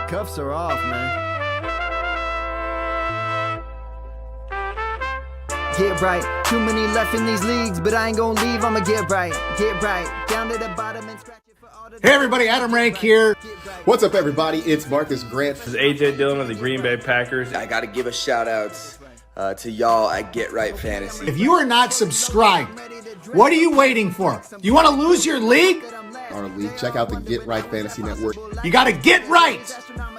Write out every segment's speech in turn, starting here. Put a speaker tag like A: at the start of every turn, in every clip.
A: cuffs are off, man. Get right. Too many left in these leagues, but I ain't gonna leave. I'ma get right. Get right. Down to the bottom and scratch it for all the...
B: Hey everybody, Adam Rank here.
C: What's up, everybody? It's Marcus Grant.
D: This is AJ Dillon of the Green Bay Packers.
E: I got to give a shout out to y'all at Get Right Fantasy.
B: If you are not subscribed, what are you waiting for? Do you want to lose your league?
C: Our league, check out the Get Right Fantasy Network.
B: You got to get right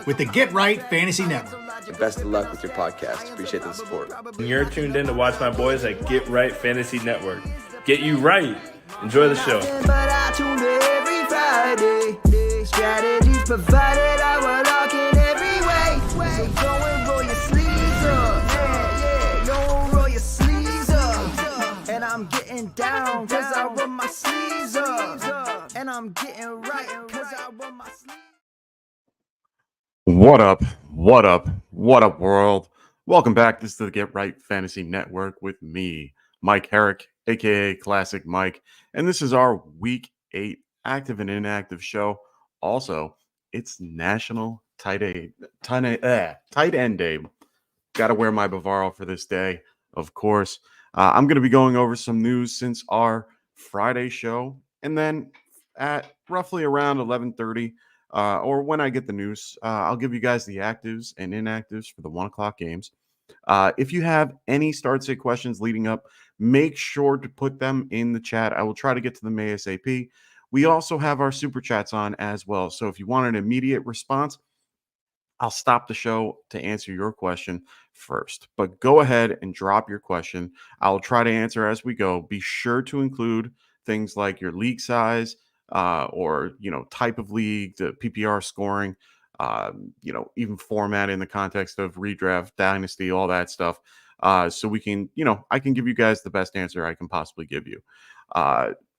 B: with the Get Right Fantasy Network.
E: And best of luck with your podcast. Appreciate the support.
D: And you're tuned in to watch my boys at Get Right Fantasy Network. Get you right. Enjoy the show.
A: But I tune in every Friday. Strategies provided, I will lock in every way. So go and roll your sleeves up. Yeah, go roll your sleeves up. And I'm getting down cause I roll my sleeves up. And I'm getting right cause I roll my sleeves up.
F: What up? What up? What up, world? Welcome back. This is the Get Right Fantasy Network with me, Mike Herrick, aka Classic Mike, and this is our Week 8 active and inactive show. Also, it's National Tight End Day. Got to wear my Bavaro for this day, of course. I'm going to be going over some news since our Friday show, and then at roughly around 11:30. Or when I get the news, I'll give you guys the actives and inactives for the 1 o'clock games. If you have any start-sit questions leading up, make sure to put them in the chat. I will try to get to them ASAP. We also have our super chats on as well. So if you want an immediate response, I'll stop the show to answer your question first. But go ahead and drop your question. I'll try to answer as we go. Be sure to include things like your league size, or, type of league, the PPR scoring, even format in the context of Redraft, Dynasty, all that stuff. So we can, I can give you guys the best answer I can possibly give you.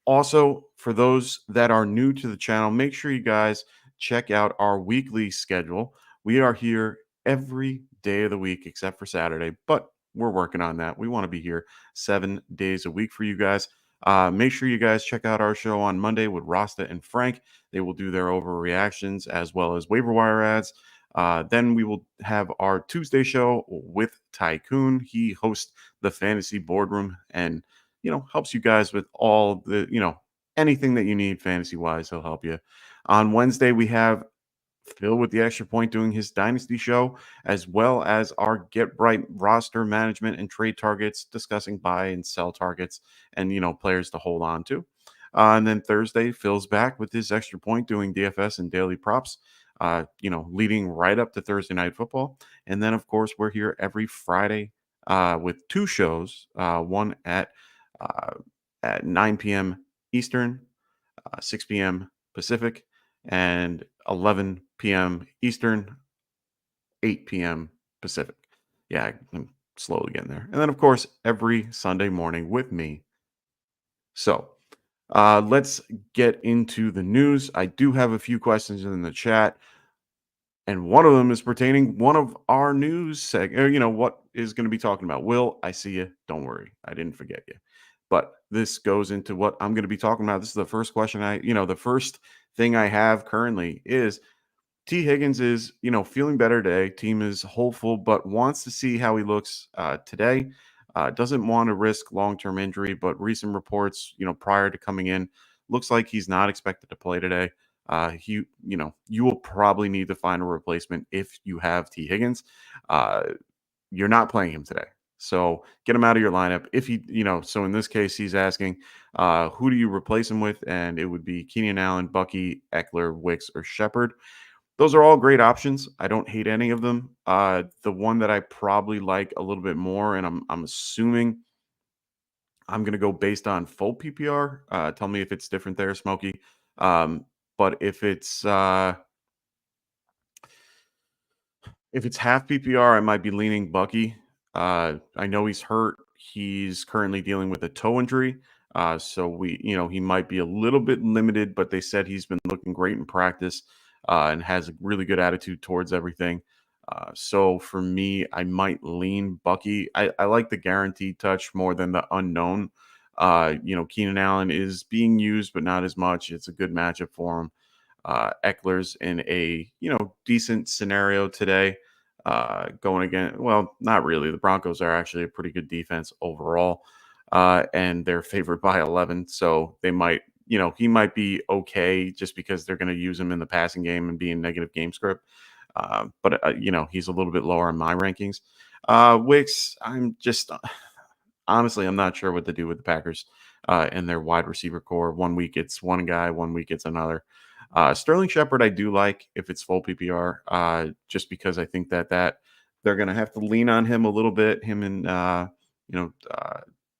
F: Also, for those that are new to the channel, make sure you guys check out our weekly schedule. We are here every day of the week except for Saturday, but we're working on that. We want to be here 7 days a week for you guys. Make sure you guys check out our show on Monday with Rasta and Frank. They will do their overreactions as well as waiver wire ads. Then we will have our Tuesday show with Tycoon. He hosts the Fantasy Boardroom and, helps you guys with all the, anything that you need fantasy-wise. He'll help you. On Wednesday, we have Phil with the Extra Point doing his Dynasty show, as well as our Get Right roster management and trade targets, discussing buy and sell targets and, players to hold on to. And then Thursday, Phil's back with his Extra Point doing DFS and daily props, leading right up to Thursday Night Football. And then, of course, we're here every Friday with two shows, one at 9 p.m. Eastern, 6 p.m. Pacific, and 11 p.m. Eastern, 8 p.m. Pacific. Yeah, I'm slowly getting there. And then, of course, every Sunday morning with me. So let's get into the news. I do have a few questions in the chat, and one of them is pertaining one of our news what is going to be talking about. Will, I see you. Don't worry. I didn't forget you. But this goes into what I'm going to be talking about. This is the first question the first thing I have currently is T. Higgins is, feeling better today. Team is hopeful, but wants to see how he looks today. Doesn't want to risk long-term injury, but recent reports, prior to coming in, looks like he's not expected to play today. You will probably need to find a replacement if you have T. Higgins. You're not playing him today. So get him out of your lineup. If he, so in this case, he's asking, who do you replace him with? And it would be Keenan Allen, Bucky, Eckler, Wicks, or Shepard. Those are all great options. I don't hate any of them. The one that I probably like a little bit more, and I'm assuming I'm going to go based on full PPR. Tell me if it's different there, Smokey. But if it's half PPR, I might be leaning Bucky. I know he's hurt. He's currently dealing with a toe injury. So he might be a little bit limited, but they said he's been looking great in practice and has a really good attitude towards everything. So for me, I might lean Bucky. I like the guaranteed touch more than the unknown. Keenan Allen is being used, but not as much. It's a good matchup for him. Eckler's in a decent scenario today. Going again, well, not really. The Broncos are actually a pretty good defense overall, and they're favored by 11. So they might, he might be okay just because they're going to use him in the passing game and be in negative game script. But he's a little bit lower in my rankings. Wicks, I'm just honestly, I'm not sure what to do with the Packers and their wide receiver core. 1 week it's one guy, 1 week it's another. Sterling Shepard, I do like if it's full PPR, just because I think that they're going to have to lean on him a little bit. Him and Jalen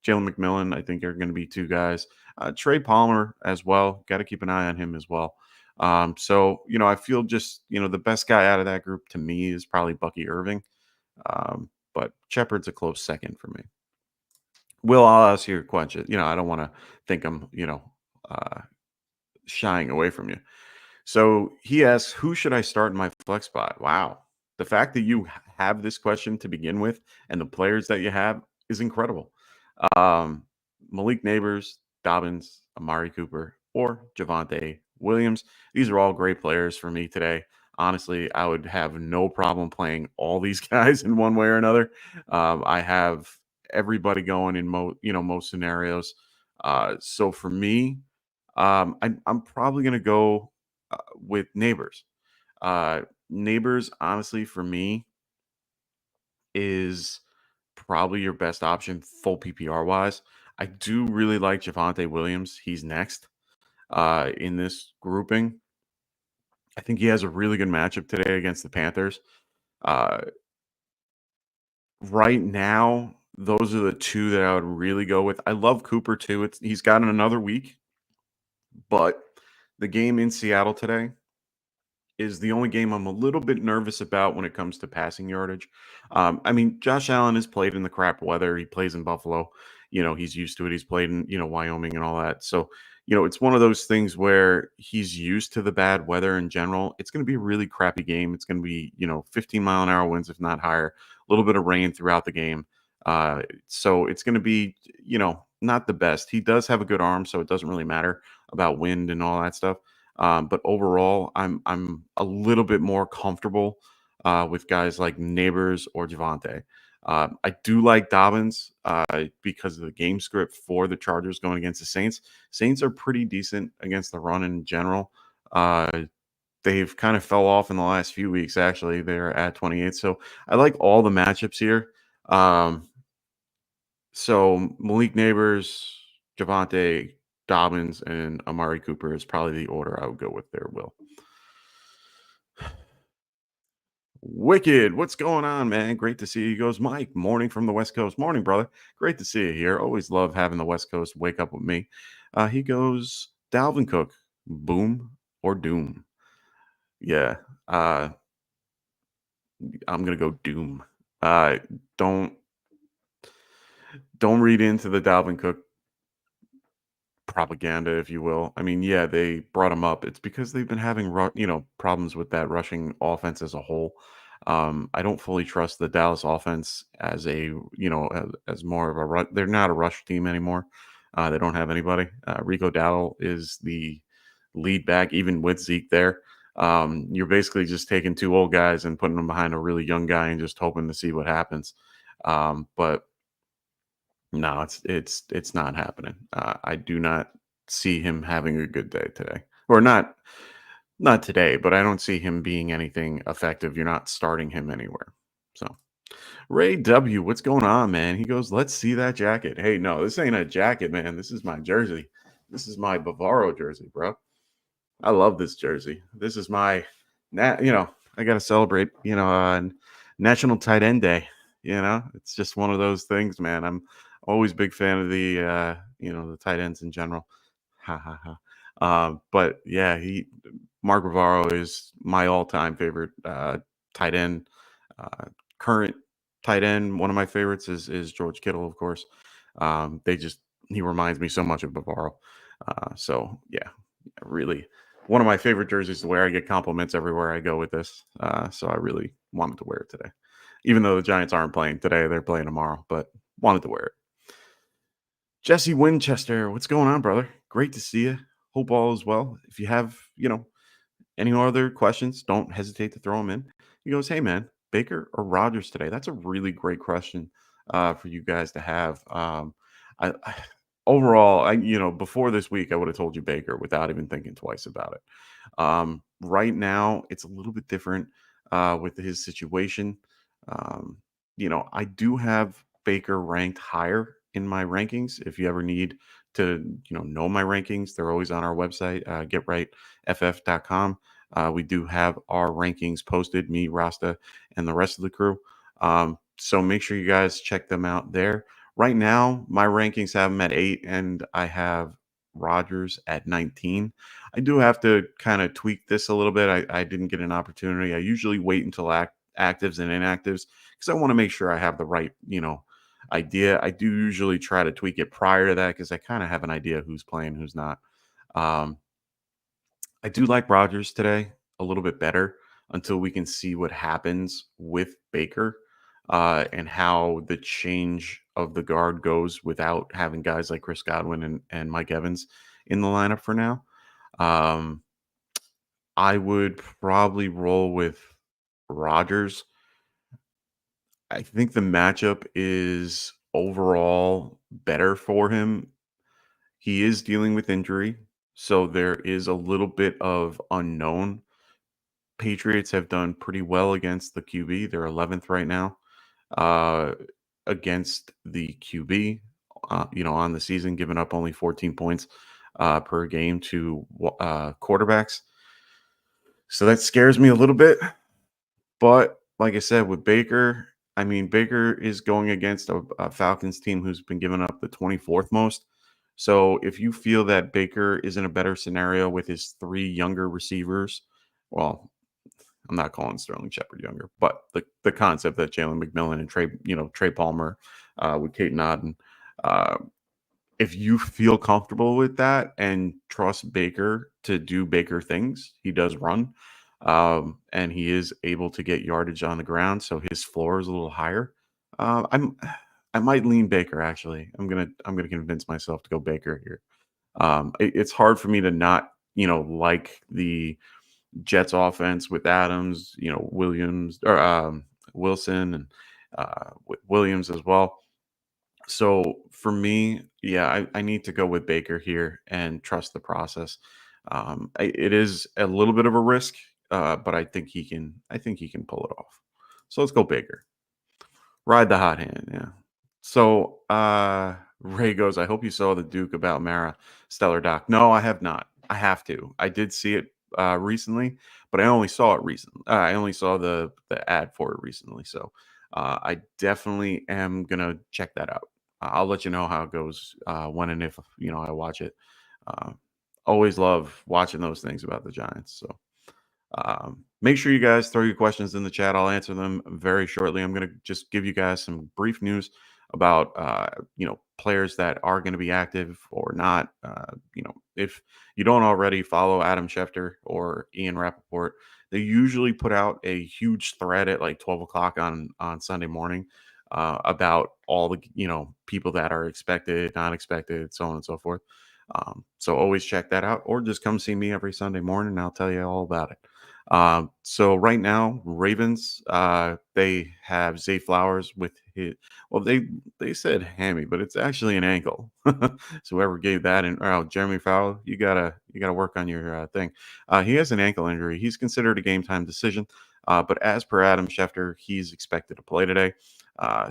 F: McMillan, I think, are going to be two guys. Trey Palmer as well. Got to keep an eye on him as well. So I feel just the best guy out of that group to me is probably Bucky Irving, but Shepard's a close second for me. Will, I'll ask you a question. I don't want to think I'm shying away from you. So he asks, who should I start in my flex spot? Wow. The fact that you have this question to begin with and the players that you have is incredible. Malik Neighbors, Dobbins, Amari Cooper, or Javonte Williams. These are all great players for me today. Honestly, I would have no problem playing all these guys in one way or another. I have everybody going in most scenarios. So for me, I'm probably going to go with Neighbors. Neighbors, honestly, for me, is probably your best option full PPR wise. I do really like Javonte Williams. He's next in this grouping. I think he has a really good matchup today against the Panthers. Right now, those are the two that I would really go with. I love Cooper too. He's got another week, but the game in Seattle today is the only game I'm a little bit nervous about when it comes to passing yardage. I mean, Josh Allen has played in the crap weather. He plays in Buffalo. He's used to it. He's played in, Wyoming and all that. So, it's one of those things where he's used to the bad weather in general. It's going to be a really crappy game. It's going to be, 15-mile-an-hour winds, if not higher, a little bit of rain throughout the game. So it's going to be, not the best. He does have a good arm, so it doesn't really matter about wind and all that stuff. But overall, I'm a little bit more comfortable with guys like Neighbors or Javonte. I do like Dobbins because of the game script for the Chargers going against the Saints. Saints are pretty decent against the run in general. They've kind of fell off in the last few weeks, actually. They're at 28. So I like all the matchups here. So Malik Neighbors, Javonte, Dobbins, and Amari Cooper is probably the order I would go with there, Will. Wicked, what's going on, man? Great to see you. He goes, Mike, morning from the West Coast. Morning, brother. Great to see you here. Always love having the West Coast wake up with me. He goes, Dalvin Cook, boom or doom? Yeah, I'm going to go doom. Don't read into the Dalvin Cook propaganda, if you will. I mean, yeah, they brought him up. It's because they've been having problems with that rushing offense as a whole. I don't fully trust the Dallas offense as as more of a rush. They're not a rush team anymore. They don't have anybody. Rico Dowdle is the lead back, even with Zeke there. You're basically just taking two old guys and putting them behind a really young guy and just hoping to see what happens. But no, it's not happening. I do not see him having a good day today, or not today, but I don't see him being anything effective. You're not starting him anywhere. So, Ray W, what's going on, man? He goes, let's see that jacket. Hey, no, this ain't a jacket, man. This is my jersey. This is my Bavaro jersey, bro. I love this jersey. This is my, I got to celebrate, National Tight End Day. It's just one of those things, man. I'm always a big fan of the, the tight ends in general. Ha ha ha. But yeah, Mark Bavaro is my all-time favorite tight end. Current tight end, one of my favorites is George Kittle, of course. He reminds me so much of Bavaro. So yeah, really one of my favorite jerseys to wear. I get compliments everywhere I go with this. So I really wanted to wear it today. Even though the Giants aren't playing today, they're playing tomorrow, but wanted to wear it. Jesse Winchester, what's going on, brother? Great to see you. Hope all is well. If you have, any other questions, don't hesitate to throw them in. He goes, "Hey man, Baker or Rodgers today?" That's a really great question for you guys to have. I overall, before this week, I would have told you Baker without even thinking twice about it. Right now, it's a little bit different with his situation. Um, I do have Baker ranked higher in my rankings. If you ever need to, know my rankings, they're always on our website, getrightff.com. We do have our rankings posted, me, Rasta, and the rest of the crew. So make sure you guys check them out there. Right now, my rankings have them at 8, and I have Rodgers at 19. I do have to kind of tweak this a little bit. I didn't get an opportunity. I usually wait until actives and inactives because I want to make sure I have the right, idea. I do usually try to tweak it prior to that because I kind of have an idea who's playing, who's not. Um, I do like Rodgers today a little bit better until we can see what happens with Baker and how the change of the guard goes without having guys like Chris Godwin and Mike Evans in the lineup for now. Um, I would probably roll with Rodgers. I think the matchup is overall better for him. He is dealing with injury, so there is a little bit of unknown. Patriots have done pretty well against the QB. They're 11th right now uh, against the QB. On the season, giving up only 14 points per game to quarterbacks. So that scares me a little bit. But like I said, with Baker, I mean, Baker is going against a Falcons team who's been giving up the 24th most. So if you feel that Baker is in a better scenario with his 3 younger receivers, well, I'm not calling Sterling Shepard younger, but the concept that Jalen McMillan and Trey Palmer with Kate Nodden, uh, if you feel comfortable with that and trust Baker to do Baker things, he does run, and he is able to get yardage on the ground, so his floor is a little higher. I might lean Baker actually. I'm gonna convince myself to go Baker here. It's hard for me to not like the Jets offense with Adams, Williams or Wilson and Williams as well. So for me, yeah, I need to go with Baker here and trust the process. It is a little bit of a risk, but I think he can. I think he can pull it off. So let's go Baker. Ride the hot hand. Yeah. So Ray goes, I hope you saw the Duke about Mara Stellar Doc. No, I have not. I have to. I did see it recently, but I only saw it recently. I only saw the ad for it recently. So I definitely am gonna check that out. I'll let you know how it goes when and if I watch it. Uh, Always love watching those things about the Giants. So make sure you guys throw your questions in the chat. I'll answer them very shortly. I'm going to just give you guys some brief news about players that are going to be active or not. If you don't already follow Adam Schefter or Ian Rappaport, they usually put out a huge thread at like 12 o'clock on Sunday morning about all the people that are expected, not expected, so on and so forth. So always check that out, or just come see me every Sunday morning and I'll tell you all about it. So right now, Ravens, they have Zay Flowers with his, well, they said hammy, but it's actually an ankle. So whoever gave that, and Jeremy Fowler, you gotta work on your thing. He has an ankle injury. He's considered a game time decision, but as per Adam Schefter, he's expected to play today.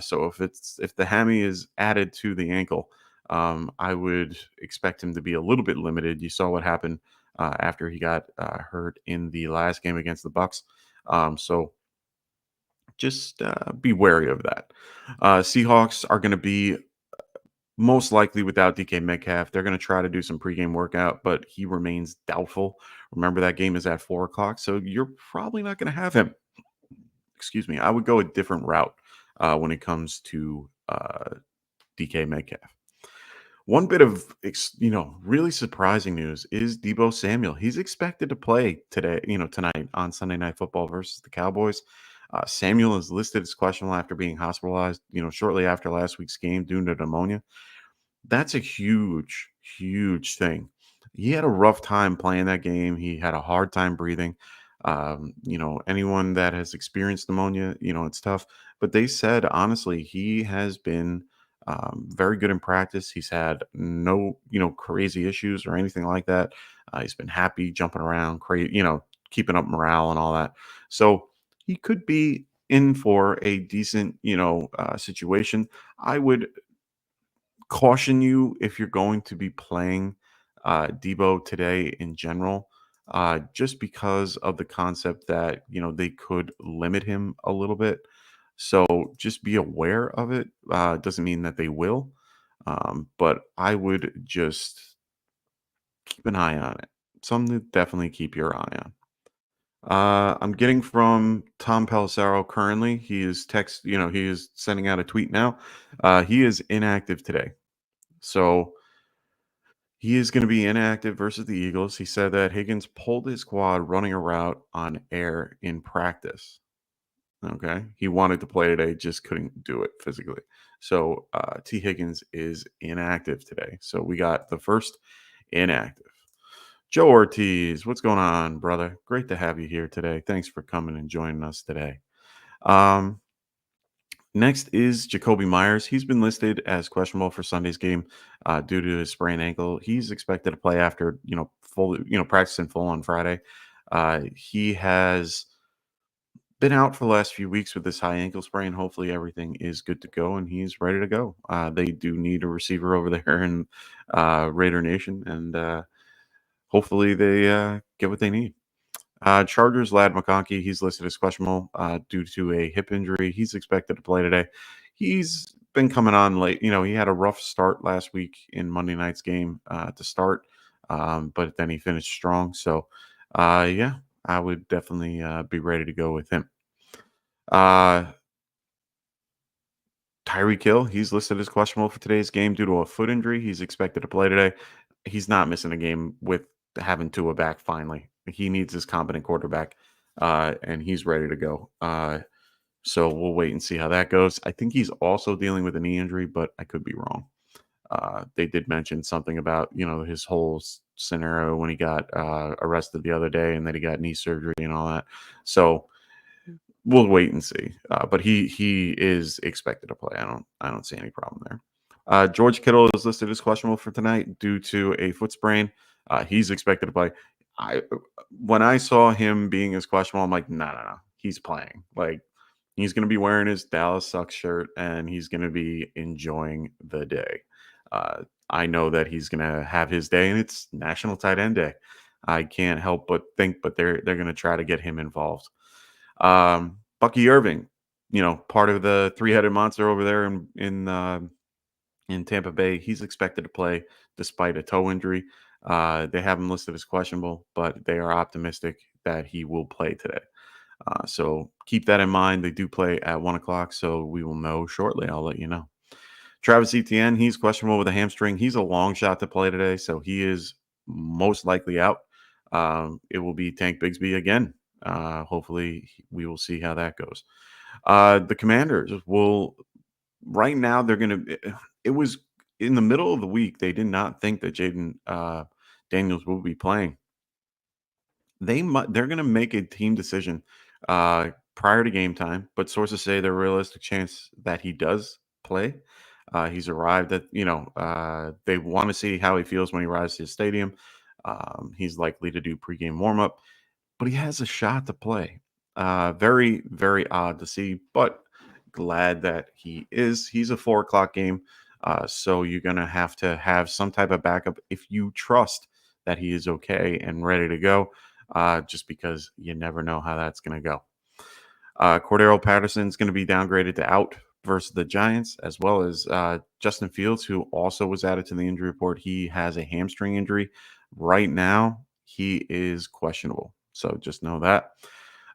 F: So if the hammy is added to the ankle, I would expect him to be a little bit limited. You saw what happened after he got hurt in the last game against the Bucks. So just be wary of that. Seahawks are going to be most likely without DK Metcalf. They're going to try to do some pregame workout, but he remains doubtful. Remember, that game is at 4 o'clock, so you're probably not going to have him. Excuse me. I would go a different route when it comes to DK Metcalf. One bit of really surprising news is Deebo Samuel. He's expected to play today, tonight on Sunday Night Football versus the Cowboys. Samuel is listed as questionable after being hospitalized, shortly after last week's game due to pneumonia. That's a huge, huge thing. he had a rough time playing that game. He had a hard time breathing. Anyone that has experienced pneumonia, it's tough. But they said, honestly, he has been very good in practice. He's had no, crazy issues or anything like that. He's been happy, jumping around, keeping up morale and all that. So he could be in for a decent, situation. I would caution you if you're going to be playing Debo today in general, just because of the concept that they could limit him a little bit. So just be aware of it. Doesn't mean that they will, but I would just keep an eye on it. Something to definitely keep your eye on. I'm getting from Tom Pelissero currently. He is sending out a tweet now. He is inactive today. So he is going to be inactive versus the Eagles. He said that Higgins pulled his quad running a route on air in practice. Okay. He wanted to play today, just couldn't do it physically. So T. Higgins is inactive today. So we got the first inactive. Joe Ortiz, what's going on, brother? Great to have you here today. Thanks for coming and joining us today. Next is Jacoby Myers. He's been listed as questionable for Sunday's game due to his sprained ankle. He's expected to play after practicing full on Friday. He has been out for the last few weeks with this high ankle sprain. Hopefully everything is good to go and he's ready to go. They do need a receiver over there in Raider Nation, and hopefully they get what they need. Chargers Lad McConkey, he's listed as questionable due to a hip injury. He's expected to play today. He's been coming on late. He had a rough start last week in Monday night's game to start, but then he finished strong. So, yeah, I would definitely be ready to go with him. Tyreek Hill, he's listed as questionable for today's game due to a foot injury. He's expected to play today. He's not missing a game with having Tua back finally. He needs his competent quarterback, and he's ready to go. So we'll wait and see how that goes. I think he's also dealing with a knee injury, but I could be wrong. They did mention something about his whole scenario when he got arrested the other day, and then he got knee surgery and all that. So we'll wait and see. But he is expected to play. I don't see any problem there. George Kittle is listed as questionable for tonight due to a foot sprain. He's expected to play. When I saw him being as questionable, I'm like, no, he's playing. Like, he's going to be wearing his Dallas Sucks shirt and he's going to be enjoying the day. I know that he's going to have his day, and it's National Tight End Day. I can't help but think, but they're going to try to get him involved. Bucky Irving, part of the three-headed monster over there in Tampa Bay. He's expected to play despite a toe injury. They have him listed as questionable, but they are optimistic that he will play today. So keep that in mind. They do play at 1:00, so we will know shortly. I'll let you know. Travis Etienne, he's questionable with a hamstring. He's a long shot to play today, so he is most likely out. It will be Tank Bigsby again. Hopefully, we will see how that goes. The Commanders will. Right now, they're going to. It was in the middle of the week. They did not think that Jaden Daniels will be playing. They're going to make a team decision prior to game time, but sources say there's a realistic chance that he does play. He's arrived at, they want to see how he feels when he arrives to the stadium. He's likely to do pregame warmup, but he has a shot to play. Very, very odd to see, but glad that he is. He's a 4:00 game, so you're going to have some type of backup if you trust that he is okay and ready to go, just because you never know how that's going to go. Cordero Patterson is going to be downgraded to out versus the Giants, as well as Justin Fields, who also was added to the injury report. He has a hamstring injury. Right now, he is questionable. So just know that.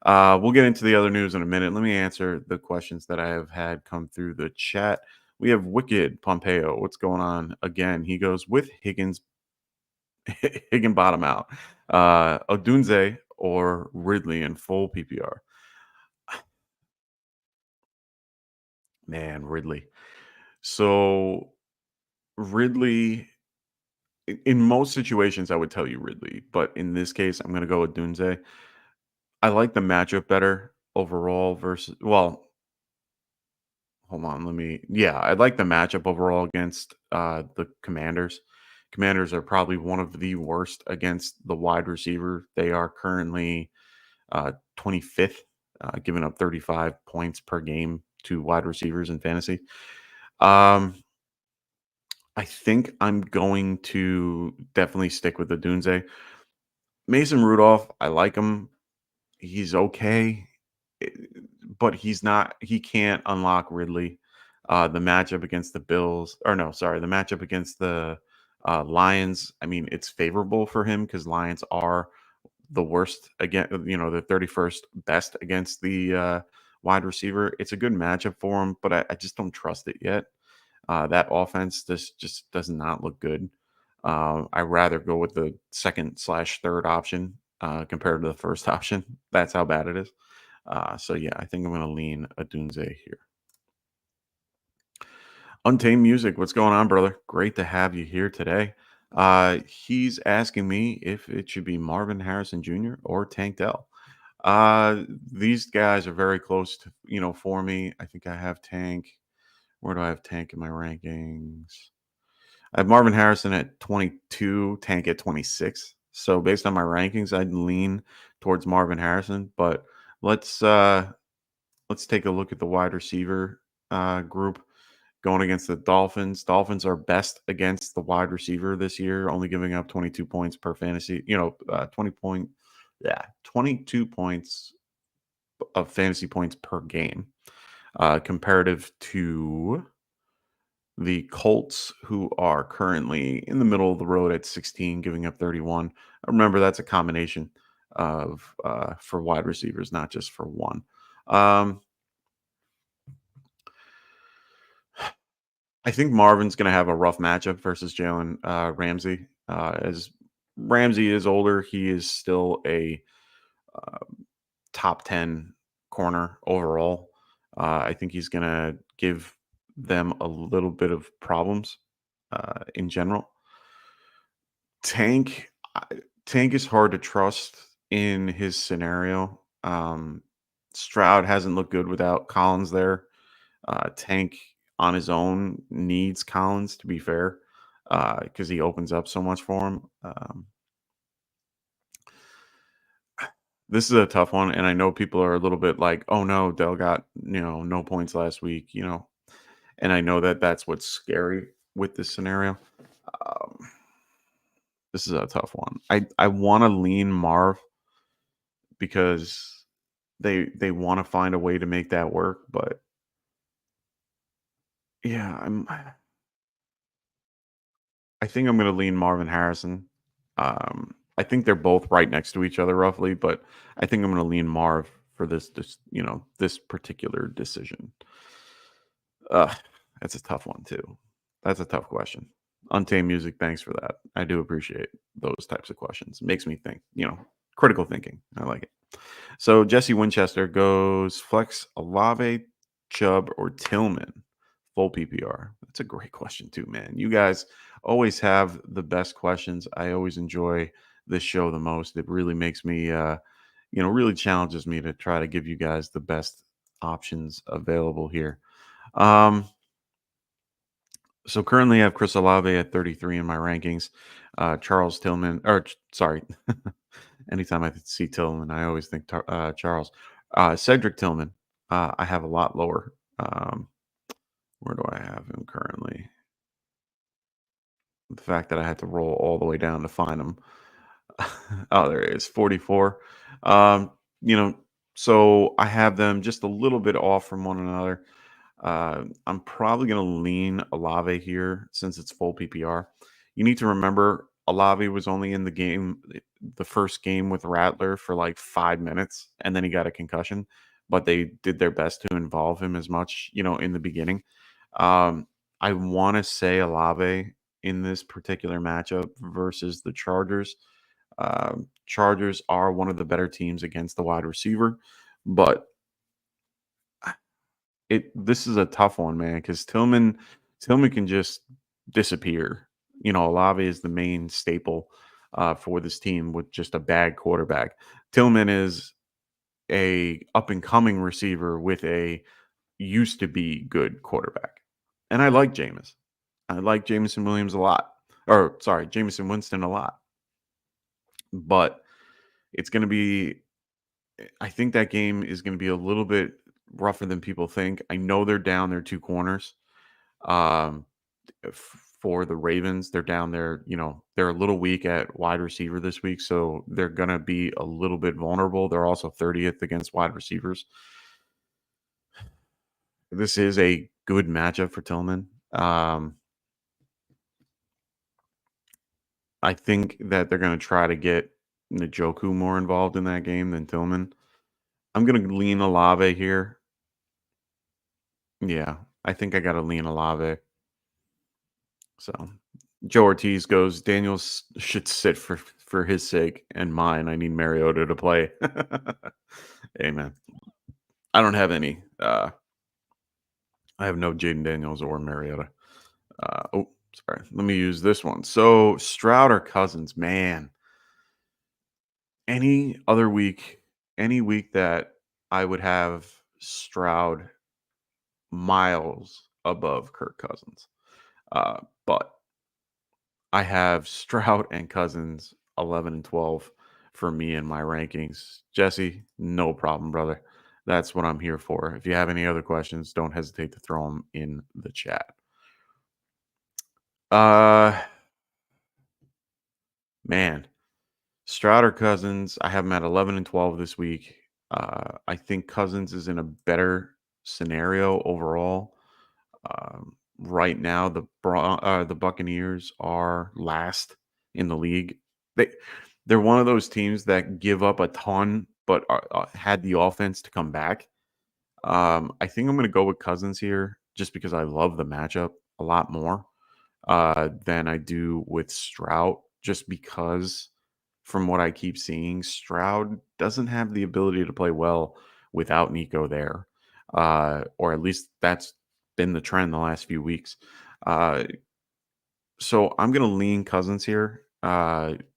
F: We'll get into the other news in a minute. Let me answer the questions that I have had come through the chat. We have Wicked Pompeo. What's going on? Again, he goes with Higgins bottom out. Odunze or Ridley in full PPR. Man, Ridley. So Ridley, in most situations, I would tell you Ridley, but in this case, I'm going to go with Dunze. I like the matchup better overall versus, well, hold on, I like the matchup overall against the Commanders. Commanders are probably one of the worst against the wide receiver. They are currently 25th, giving up 35 points per game to wide receivers in fantasy. I think I'm going to definitely stick with the Dunze. Mason Rudolph, I like him. He's okay, eh, but he can't unlock Ridley. The matchup against the Bills, or no, sorry, the matchup against the Lions, I mean, it's favorable for him because Lions are the worst again, the 31st best against the wide receiver. It's a good matchup for him, but I just don't trust it yet. That offense just does not look good. I rather go with the second/third option compared to the first option. That's how bad it is. So yeah, I think I'm going to lean Adunze here. Untamed Music, what's going on, brother? Great to have you here today. He's asking me if it should be Marvin Harrison Jr. or Tank Dell. These guys are very close to, for me. I think I have Tank. Where do I have Tank in my rankings? I have Marvin Harrison at 22, Tank at 26. So based on my rankings, I'd lean towards Marvin Harrison. But let's take a look at the wide receiver group going against the Dolphins. Dolphins are best against the wide receiver this year, only giving up 22 points per fantasy. 22 points of fantasy points per game, comparative to the Colts, who are currently in the middle of the road at 16, giving up 31. Remember, that's a combination of for wide receivers, not just for one. I think Marvin's going to have a rough matchup versus Jalen Ramsey. As Ramsey is older, he is still a top 10 corner overall. I think he's going to give them a little bit of problems in general. Tank is hard to trust in his scenario. Stroud hasn't looked good without Collins there. Tank on his own needs Collins, to be fair, because he opens up so much for him. This is a tough one, and I know people are a little bit like, "Oh no, Dell got no points last week," and I know that that's what's scary with this scenario. This is a tough one. I want to lean Marv because they want to find a way to make that work, but yeah, I think I'm going to lean Marvin Harrison. I think they're both right next to each other roughly, but I think I'm going to lean Marv for this particular decision. That's a tough one too. That's a tough question. Untamed Music, thanks for that. I do appreciate those types of questions. Makes me think, critical thinking. I like it. So Jesse Winchester goes Flex Olave, Chubb, or Tillman. Full PPR. That's a great question too, man. You guys always have the best questions. I always enjoy this show the most. It really makes me, really challenges me to try to give you guys the best options available here. So currently I have Chris Olave at 33 in my rankings. Charles Tillman, anytime I see Tillman, I always think Charles. Cedric Tillman, I have a lot lower. Where do I have him currently? The fact that I had to roll all the way down to find him. Oh, there it is, 44. So I have them just a little bit off from one another. I'm probably going to lean Olave here since it's full PPR. You need to remember Olave was only in the game, the first game with Rattler for like 5 minutes, and then he got a concussion, but they did their best to involve him as much, in the beginning. I want to say Olave in this particular matchup versus the Chargers. Chargers are one of the better teams against the wide receiver, but this is a tough one, man, because Tillman can just disappear Olave is the main staple for this team with just a bad quarterback. Tillman is a up-and-coming receiver with a used-to-be good quarterback. And I like Jameis. I like Jameson Williams a lot. Or, sorry, Jameson Winston a lot. But it's going to be – I think that game is going to be a little bit rougher than people think. I know they're down their two corners. For the Ravens, they're down there, they're a little weak at wide receiver this week, so they're going to be a little bit vulnerable. They're also 30th against wide receivers. This is a good matchup for Tillman. I think that they're going to try to get Njoku more involved in that game than Tillman. I'm going to lean Olave here. Yeah, I think I got to lean Olave. So Joe Ortiz goes, Daniels should sit for his sake and mine. I need Mariota to play. Hey, man. I don't have any. I have no Jaden Daniels or Mariota. Sorry. Let me use this one. So Stroud or Cousins, man. Any week that I would have Stroud miles above Kirk Cousins. But I have Stroud and Cousins 11 and 12 for me in my rankings. Jesse, no problem, brother. That's what I'm here for. If you have any other questions, don't hesitate to throw them in the chat. Man, Stroud or Cousins, I have them at 11 and 12 this week. I think Cousins is in a better scenario overall. Right now, the Buccaneers are last in the league. They're one of those teams that give up a ton, but had the offense to come back. I think I'm going to go with Cousins here, just because I love the matchup a lot more than I do with Stroud. Just because, from what I keep seeing, Stroud doesn't have the ability to play well without Nico there, or at least that's been the trend the last few weeks. So I'm going to lean Cousins here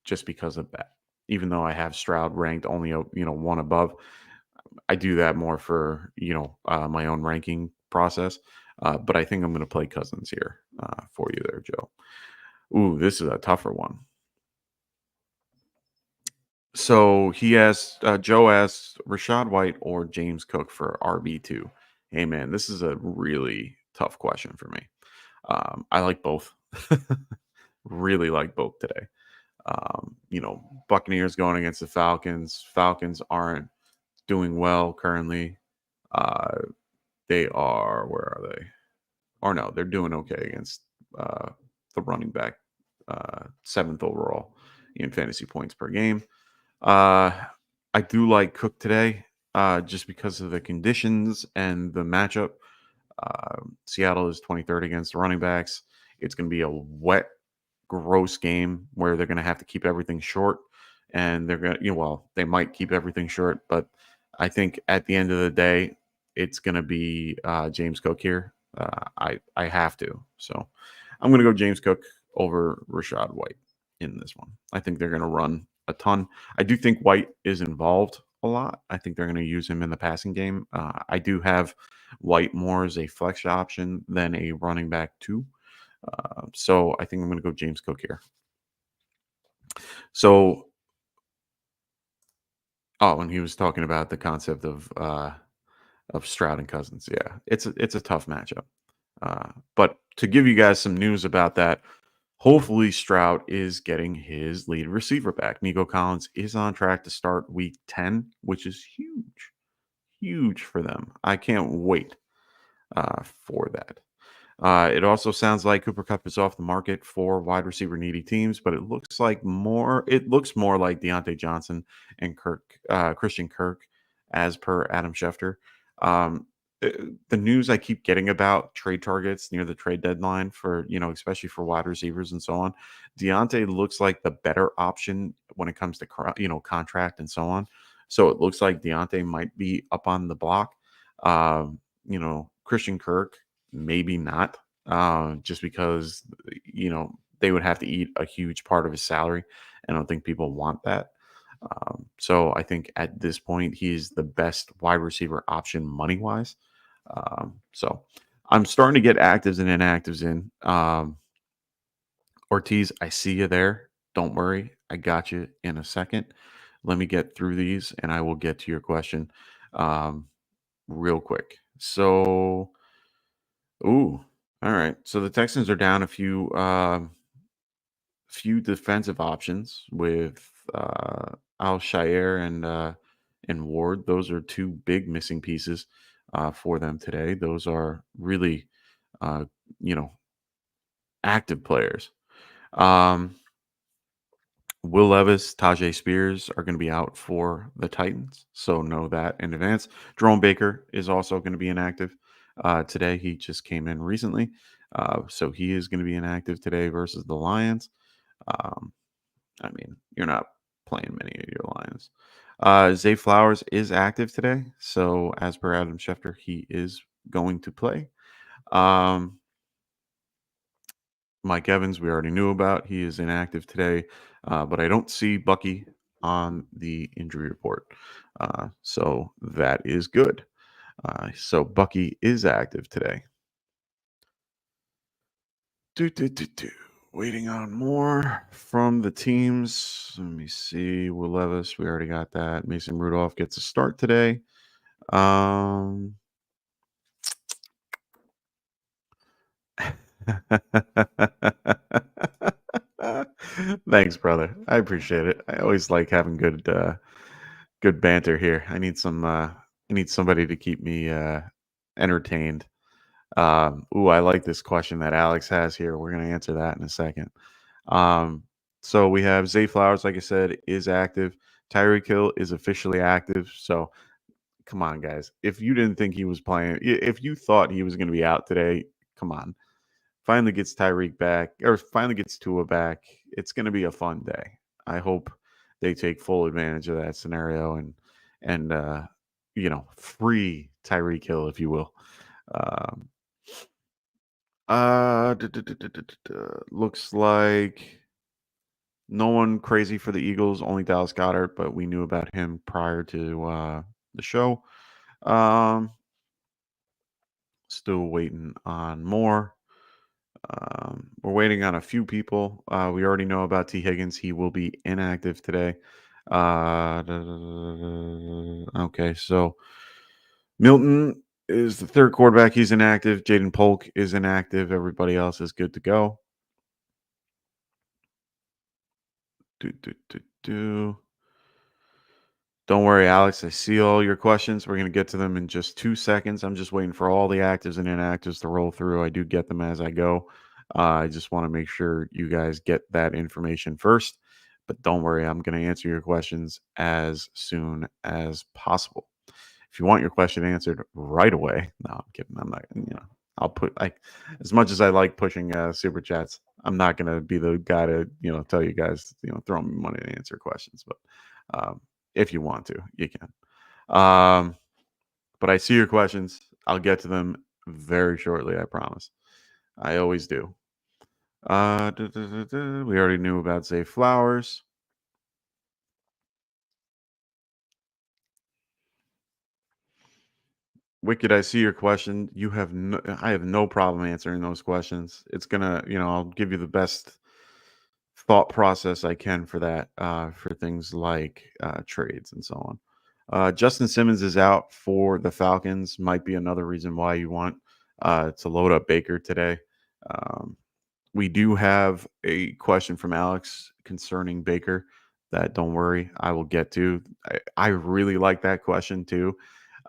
F: just because of that. Even though I have Stroud ranked only one above, I do that more for my own ranking process. But I think I'm going to play Cousins here for you there, Joe. Ooh, this is a tougher one. So Joe asks Rachaad White or James Cook for RB2. Hey, man, this is a really tough question for me. I like both. Really like both today. Buccaneers going against the Falcons. Falcons aren't doing well currently. They are, where are they? Or no, they're doing okay against the running back, 7th overall in fantasy points per game. I do like Cook today just because of the conditions and the matchup. Seattle is 23rd against the running backs. It's going to be a wet, gross game where they're going to have to keep everything short. And they're going to, they might keep everything short, but I think at the end of the day, it's going to be James Cook here. I have to. So I'm going to go James Cook over Rachaad White in this one. I think they're going to run a ton. I do think White is involved a lot. I think they're going to use him in the passing game. I do have White more as a flex option than a running back too. So I think I'm going to go James Cook here. So, and he was talking about the concept of Stroud and Cousins. Yeah, it's a tough matchup. But to give you guys some news about that, hopefully Stroud is getting his lead receiver back. Nico Collins is on track to start week 10, which is huge for them. I can't wait for that. It also sounds like Cooper Kupp is off the market for wide receiver needy teams, but it looks more like Deontay Johnson and Christian Kirk, as per Adam Schefter. The news I keep getting about trade targets near the trade deadline for, especially for wide receivers and so on, Deontay looks like the better option when it comes to, contract and so on. So it looks like Deontay might be up on the block. Christian Kirk, maybe not, just because, they would have to eat a huge part of his salary. I don't think people want that. So I think at this point, he's the best wide receiver option money wise. So I'm starting to get actives and inactives in. Ortiz, I see you there. Don't worry. I got you in a second. Let me get through these and I will get to your question real quick. So, all right. So the Texans are down a few defensive options with Al-Shaair and Ward. Those are two big missing pieces for them today. Those are really, uh, you know, active players. Will Levis, Tajay Spears are going to be out for the Titans, so know that in advance. Jerome Baker is also going to be inactive today. He just came in recently, so he is going to be inactive today versus the Lions. I mean, you're not playing many of your Lions. Zay Flowers is active today, so as per Adam Schefter, he is going to play. Mike Evans, we already knew about. He is inactive today, but I don't see Bucky on the injury report. So that is good. So Bucky is active today. Waiting on more from the teams. Let me see. Will Levis, we already got that. Mason Rudolph gets a start today. Thanks, brother. I appreciate it. I always like having good banter here. I need somebody to keep me entertained. I like this question that Alex has here. We're gonna answer that in a second. So we have Zay Flowers, like I said, is active. Tyreek Hill is officially active. So come on, guys. If you didn't think he was playing, if you thought he was going to be out today, come on. Finally gets Tyreek back, or finally gets Tua back. It's going to be a fun day. I hope they take full advantage of that scenario and free Tyreek Hill, if you will. Looks like no one crazy for the Eagles, only Dallas Goedert, but we knew about him prior to the show. Still waiting on more. We're waiting on a few people. We already know about T. Higgins. He will be inactive today. Okay, so Milton is the third quarterback. He's inactive. Jaden Polk is inactive. Everybody else is good to go. Don't worry, Alex. I see all your questions. We're going to get to them in just 2 seconds. I'm just waiting for all the actives and inactives to roll through. I do get them as I go. I just want to make sure you guys get that information first. But don't worry, I'm going to answer your questions as soon as possible. If you want your question answered right away, no, I'm kidding. I'm not, I'll put as much as I like pushing super chats, I'm not going to be the guy to, tell you guys, throw me money to answer questions. But if you want to, you can. But I see your questions. I'll get to them very shortly, I promise. I always do. We already knew about Zay Flowers. Wicked, I see your question. I have no problem answering those questions. It's gonna, I'll give you the best thought process I can for that, for things like trades and so on. Justin Simmons is out for the Falcons. Might be another reason why you want to load up Baker today. We do have a question from Alex concerning Baker that, don't worry, I will get to. I really like that question too.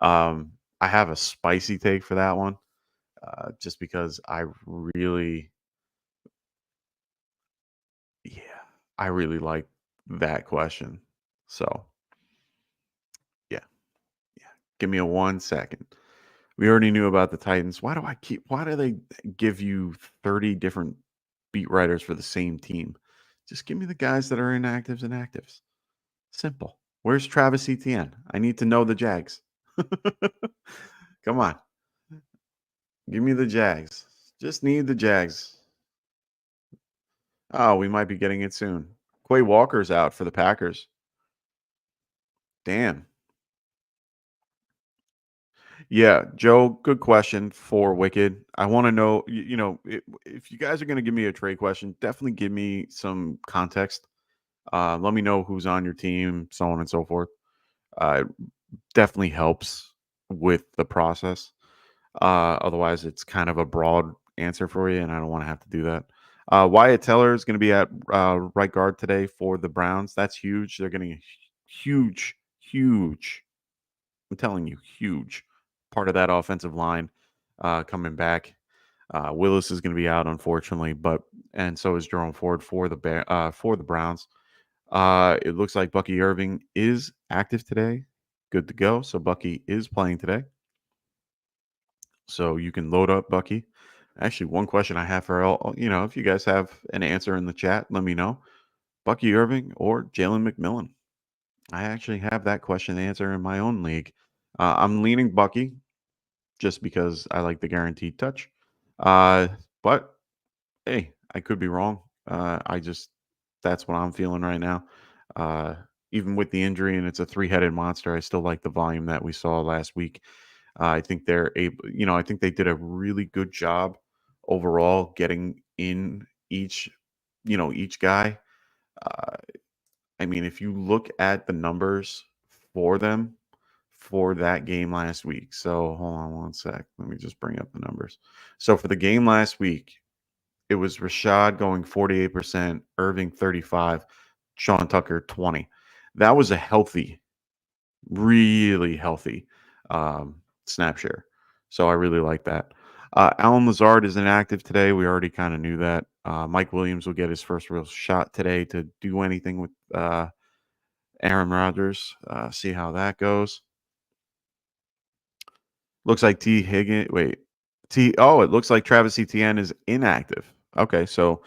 F: I have a spicy take for that one, just because I really like that question. So, yeah. Give me 1 second. We already knew about the Titans. Why do they give you 30 different beat writers for the same team? Just give me the guys that are inactives and actives. Simple. Where's Travis Etienne? I need to know the Jags. Come on. Give me the Jags. Just need the Jags. Oh, we might be getting it soon. Quay Walker's out for the Packers. Damn. Yeah, Joe, good question for Wicked. I want to know, if you guys are going to give me a trade question, definitely give me some context. Let me know who's on your team, so on and so forth. It definitely helps with the process. Otherwise, it's kind of a broad answer for you, and I don't want to have to do that. Wyatt Teller is going to be at right guard today for the Browns. That's huge. They're getting a huge, I'm telling you, huge part of that offensive line coming back. Willis is going to be out, unfortunately, and so is Jerome Ford for the Browns. It looks like Bucky Irving is active today, good to go. So Bucky is playing today. So you can load up Bucky. Actually, one question I have for all, if you guys have an answer in the chat, let me know. Bucky Irving or Jalen McMillan? I actually have that question answer in my own league. I'm leaning Bucky just because I like the guaranteed touch. But hey, I could be wrong. That's what I'm feeling right now. Even with the injury and it's a three-headed monster, I still like the volume that we saw last week. I think they're able, I think they did a really good job overall getting in each guy. I mean, if you look at the numbers for them for that game last week. So hold on one sec. Let me just bring up the numbers. So for the game last week, it was Rashad going 48%, Irving 35, Sean Tucker 20. That was a healthy, really healthy snap share. So I really like that. Alan Lazard is inactive today. We already kind of knew that. Mike Williams will get his first real shot today to do anything with Aaron Rodgers. See how that goes. Looks like it looks like Travis Etienne is inactive. Okay, so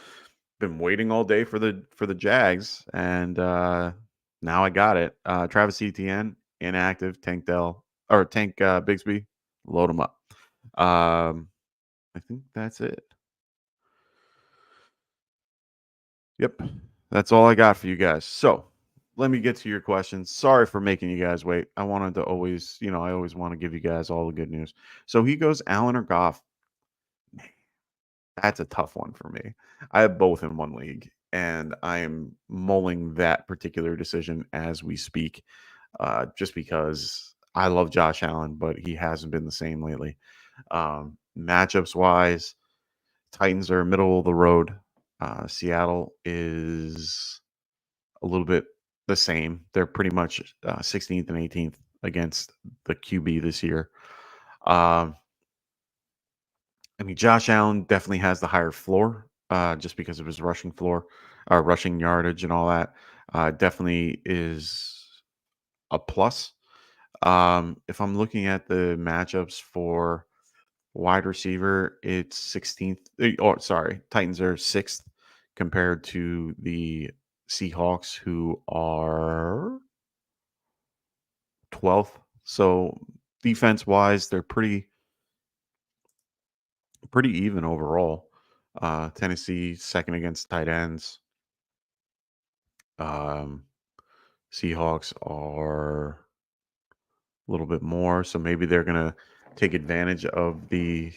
F: been waiting all day for the Jags, and now I got it. Travis Etienne inactive. Tank Bigsby, load him up. I think that's it. Yep, that's all I got for you guys. So let me get to your questions. Sorry for making you guys wait. I wanted to always, I always want to give you guys all the good news. So he goes Allen or Goff. That's a tough one for me. I have both in one league, and I am mulling that particular decision as we speak, just because I love Josh Allen, but he hasn't been the same lately. Matchups wise, Titans are middle of the road. Seattle is a little bit the same. They're pretty much 16th and 18th against the QB this year. I mean, Josh Allen definitely has the higher floor just because of his rushing floor, rushing yardage, and all that. Definitely is a plus. If I'm looking at the matchups for wide receiver, it's 16th. Oh, sorry, Titans are 6th compared to the Seahawks, who are 12th. So defense wise, they're pretty even overall. Tennessee second against tight ends. Seahawks are a little bit more, so maybe they're gonna take advantage of the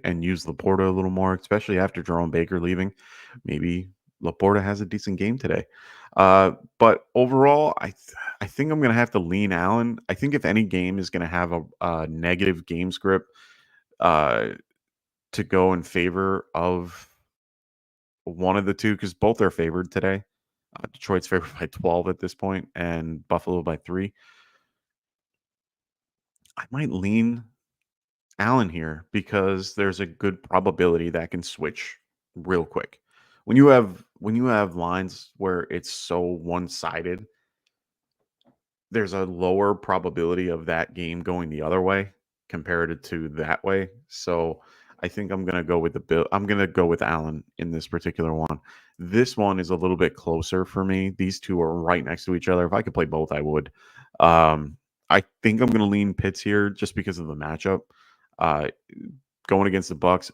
F: and use Laporta a little more, especially after Jerome Baker leaving. Maybe Laporta has a decent game today. But overall, I think I'm gonna have to lean Allen. I think if any game is gonna have a negative game script, to go in favor of one of the two, because both are favored today. Detroit's favored by 12 at this point, and Buffalo by 3. I might lean Allen here because there's a good probability that can switch real quick. When you have lines where it's so one-sided, there's a lower probability of that game going the other way compared to that way. So I think I'm gonna go with I'm gonna go with Allen in this particular one. This one is a little bit closer for me. These two are right next to each other. If I could play both, I would. I think I'm gonna lean Pitts here just because of the matchup. going against the Bucks.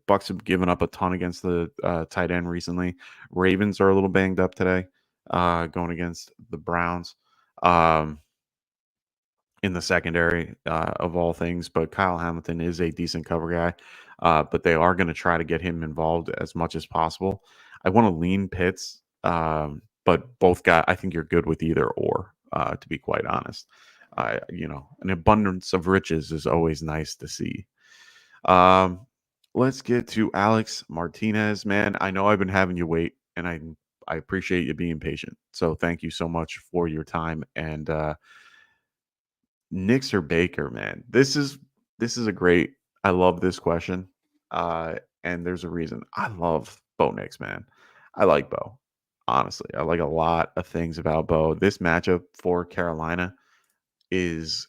F: Bucks have given up a ton against the tight end recently. Ravens are a little banged up today, going against the Browns in the secondary of all things. But Kyle Hamilton is a decent cover guy, but they are going to try to get him involved as much as possible. I want to lean Pitts, but both guys, I think you're good with either or, to be quite honest. An abundance of riches is always nice to see. Let's get to Alex Martinez, man. I know I've been having you wait, and I appreciate you being patient. So thank you so much for your time. And Knicks or Baker, man. This is a great. I love this question, and there's a reason. I love Bo Nix, man. I like Bo. Honestly, I like a lot of things about Bo. This matchup for Carolina is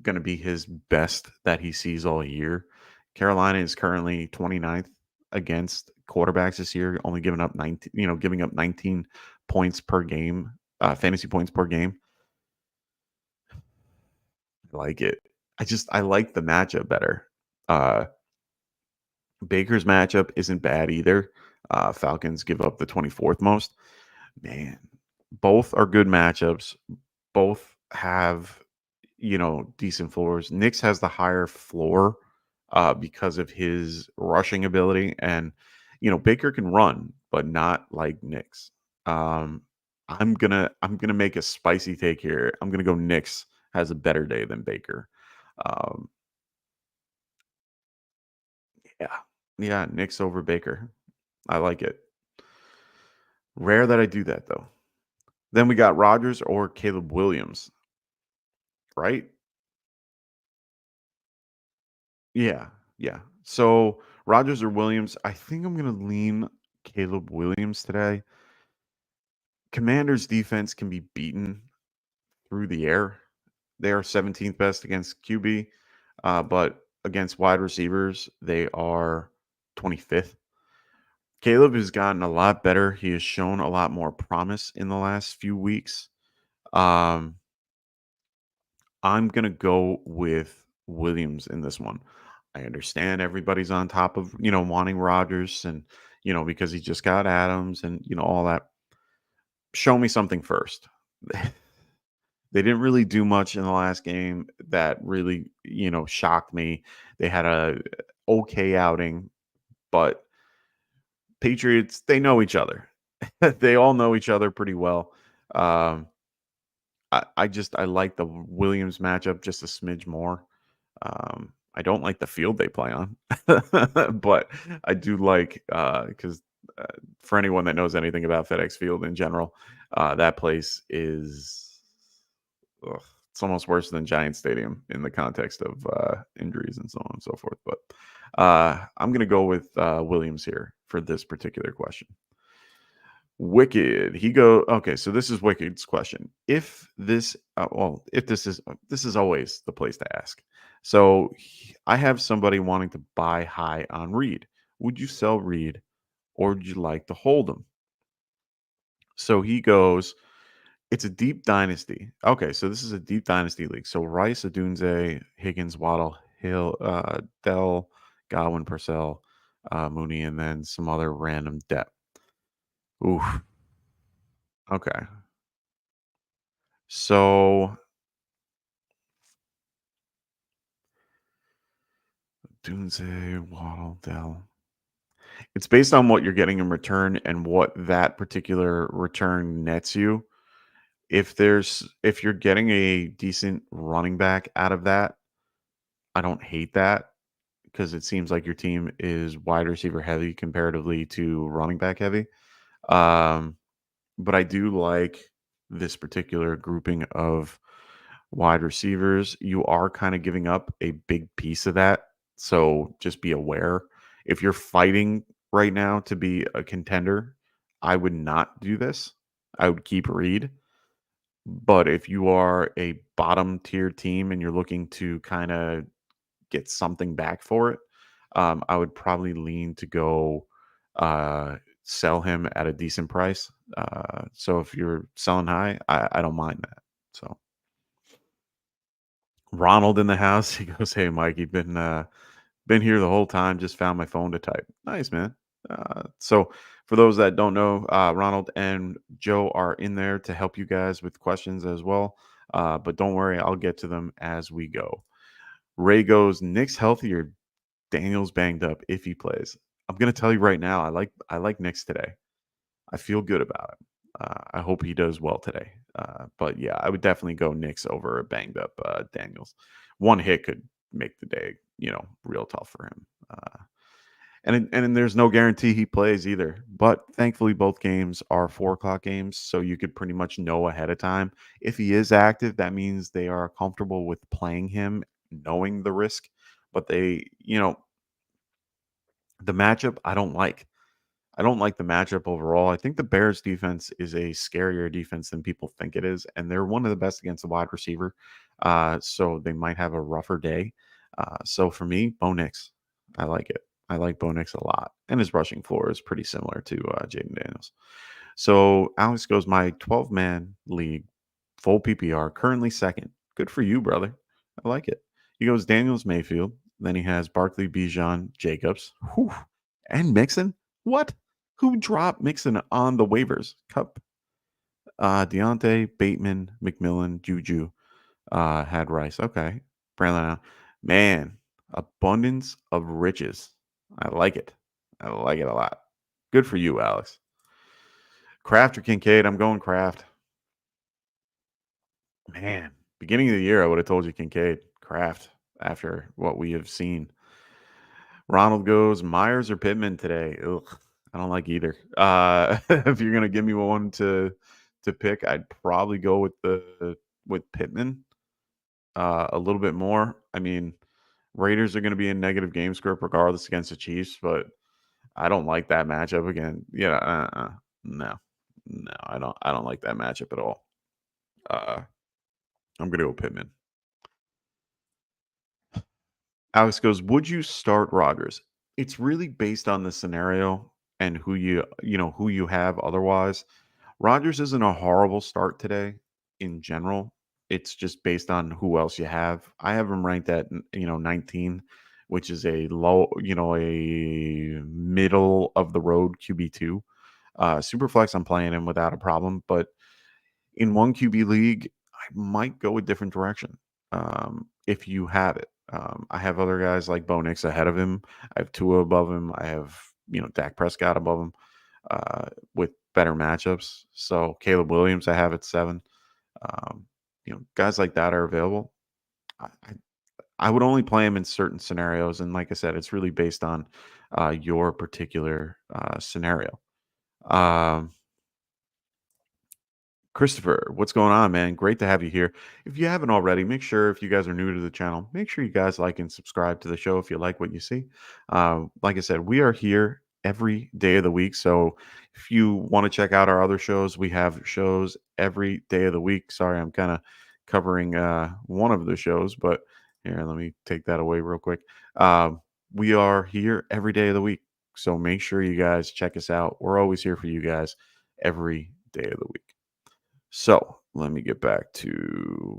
F: going to be his best that he sees all year. Carolina is currently 29th against quarterbacks this year, only giving up 19 points per game, fantasy points per game. I like it. I like the matchup better. Baker's matchup isn't bad either. Falcons give up the 24th most. Man, both are good matchups. Both have, decent floors. Knicks has the higher floor because of his rushing ability. And, Baker can run, but not like Knicks. I'm gonna make a spicy take here. I'm gonna go Knicks has a better day than Baker. Yeah, Knicks over Baker. I like it. Rare that I do that though. Then we got Rodgers or Caleb Williams, right? Yeah. So Rodgers or Williams, I think I'm going to lean Caleb Williams today. Commanders defense can be beaten through the air. They are 17th best against QB, but against wide receivers, they are 25th. Caleb has gotten a lot better. He has shown a lot more promise in the last few weeks. I'm going to go with Williams in this one. I understand everybody's on top of, wanting Rodgers and, because he just got Adams and, all that. Show me something first. They didn't really do much in the last game that really, shocked me. They had a okay outing, but Patriots, they know each other. They all know each other pretty well. I like the Williams matchup just a smidge more. I don't like the field they play on, but I do like because for anyone that knows anything about FedEx Field in general, that place is it's almost worse than Giant Stadium in the context of injuries and so on and so forth. But I'm going to go with Williams here for this particular question. Wicked. Okay, so this is Wicked's question. If this is always the place to ask. So I have somebody wanting to buy high on Reed. Would you sell Reed or would you like to hold him? So he goes, it's a deep dynasty. Okay, so this is a deep dynasty league. So Rice, Adunze, Higgins, Waddle, Hill, Dell, Godwin, Purcell, Mooney, and then some other random depth. Oof. Okay. So Dunze, Waddle, Dell. It's based on what you're getting in return and what that particular return nets you. If you're getting a decent running back out of that, I don't hate that because it seems like your team is wide receiver heavy comparatively to running back heavy. But I do like this particular grouping of wide receivers. You are kind of giving up a big piece of that. So just be aware. If you're fighting right now to be a contender, I would not do this. I would keep Reed. But if you are a bottom tier team and you're looking to kind of get something back for it, I would probably lean to go sell him at a decent price. So if you're selling high, I don't mind that. So Ronald in the house, he goes, "Hey Mike, you've been Been here the whole time. Just found my phone to type. Nice, man. So for those that don't know, Ronald and Joe are in there to help you guys with questions as well. But don't worry, I'll get to them as we go. Ray goes, Nick's healthier. Daniel's banged up if he plays. I'm gonna tell you right now, I like Nick's today. I feel good about it. I hope he does well today. But yeah, I would definitely go Knicks over a banged up Daniels. One hit could make the day, real tough for him. And there's no guarantee he plays either. But thankfully, both games are 4 o'clock games, so you could pretty much know ahead of time. If he is active, that means they are comfortable with playing him, knowing the risk. But the matchup I don't like. I don't like the matchup overall. I think the Bears defense is a scarier defense than people think it is, and they're one of the best against the wide receiver. So they might have a rougher day. So for me, Bo Nix, I like it. I like Bo Nix a lot, and his rushing floor is pretty similar to Jaden Daniels. So Alex goes, my 12-man league, full PPR, currently second. Good for you, brother. I like it. He goes Daniels Mayfield. Then he has Barkley, Bijan, Jacobs, and Mixon. What? Who dropped Mixon on the waivers? Cup. Deontay, Bateman, McMillan, Juju, had Rice. Okay. Brandon, man, abundance of riches. I like it. I like it a lot. Good for you, Alex. Kraft or Kincaid? I'm going Kraft. Man, beginning of the year, I would have told you Kincaid. Kraft after what we have seen. Ronald goes Myers or Pittman today. Ugh, I don't like either. If you're gonna give me one to pick, I'd probably go with Pittman a little bit more. I mean, Raiders are going to be in negative game script regardless against the Chiefs, but I don't like that matchup again. No, I don't like that matchup at all. I'm gonna go Pittman. Alex goes, would you start Rodgers? It's really based on the scenario and who who you have otherwise. Rodgers isn't a horrible start today in general. It's just based on who else you have. I have him ranked at 19, which is a low, a middle of the road QB2. Superflex, I'm playing him without a problem, but in one QB league, I might go a different direction if you have it. I have other guys like Bo Nix ahead of him. I have Tua above him. I have Dak Prescott above him with better matchups. So Caleb Williams, I have at 7. Guys like that are available. I would only play him in certain scenarios, and like I said, it's really based on your particular scenario. Christopher, what's going on, man? Great to have you here. If you haven't already, make sure, if you guys are new to the channel, make sure you guys like and subscribe to the show if you like what you see. Like I said, we are here every day of the week. So if you want to check out our other shows, we have shows every day of the week. Sorry, I'm kind of covering one of the shows, but here, let me take that away real quick. We are here every day of the week. So make sure you guys check us out. We're always here for you guys every day of the week. So let me get back to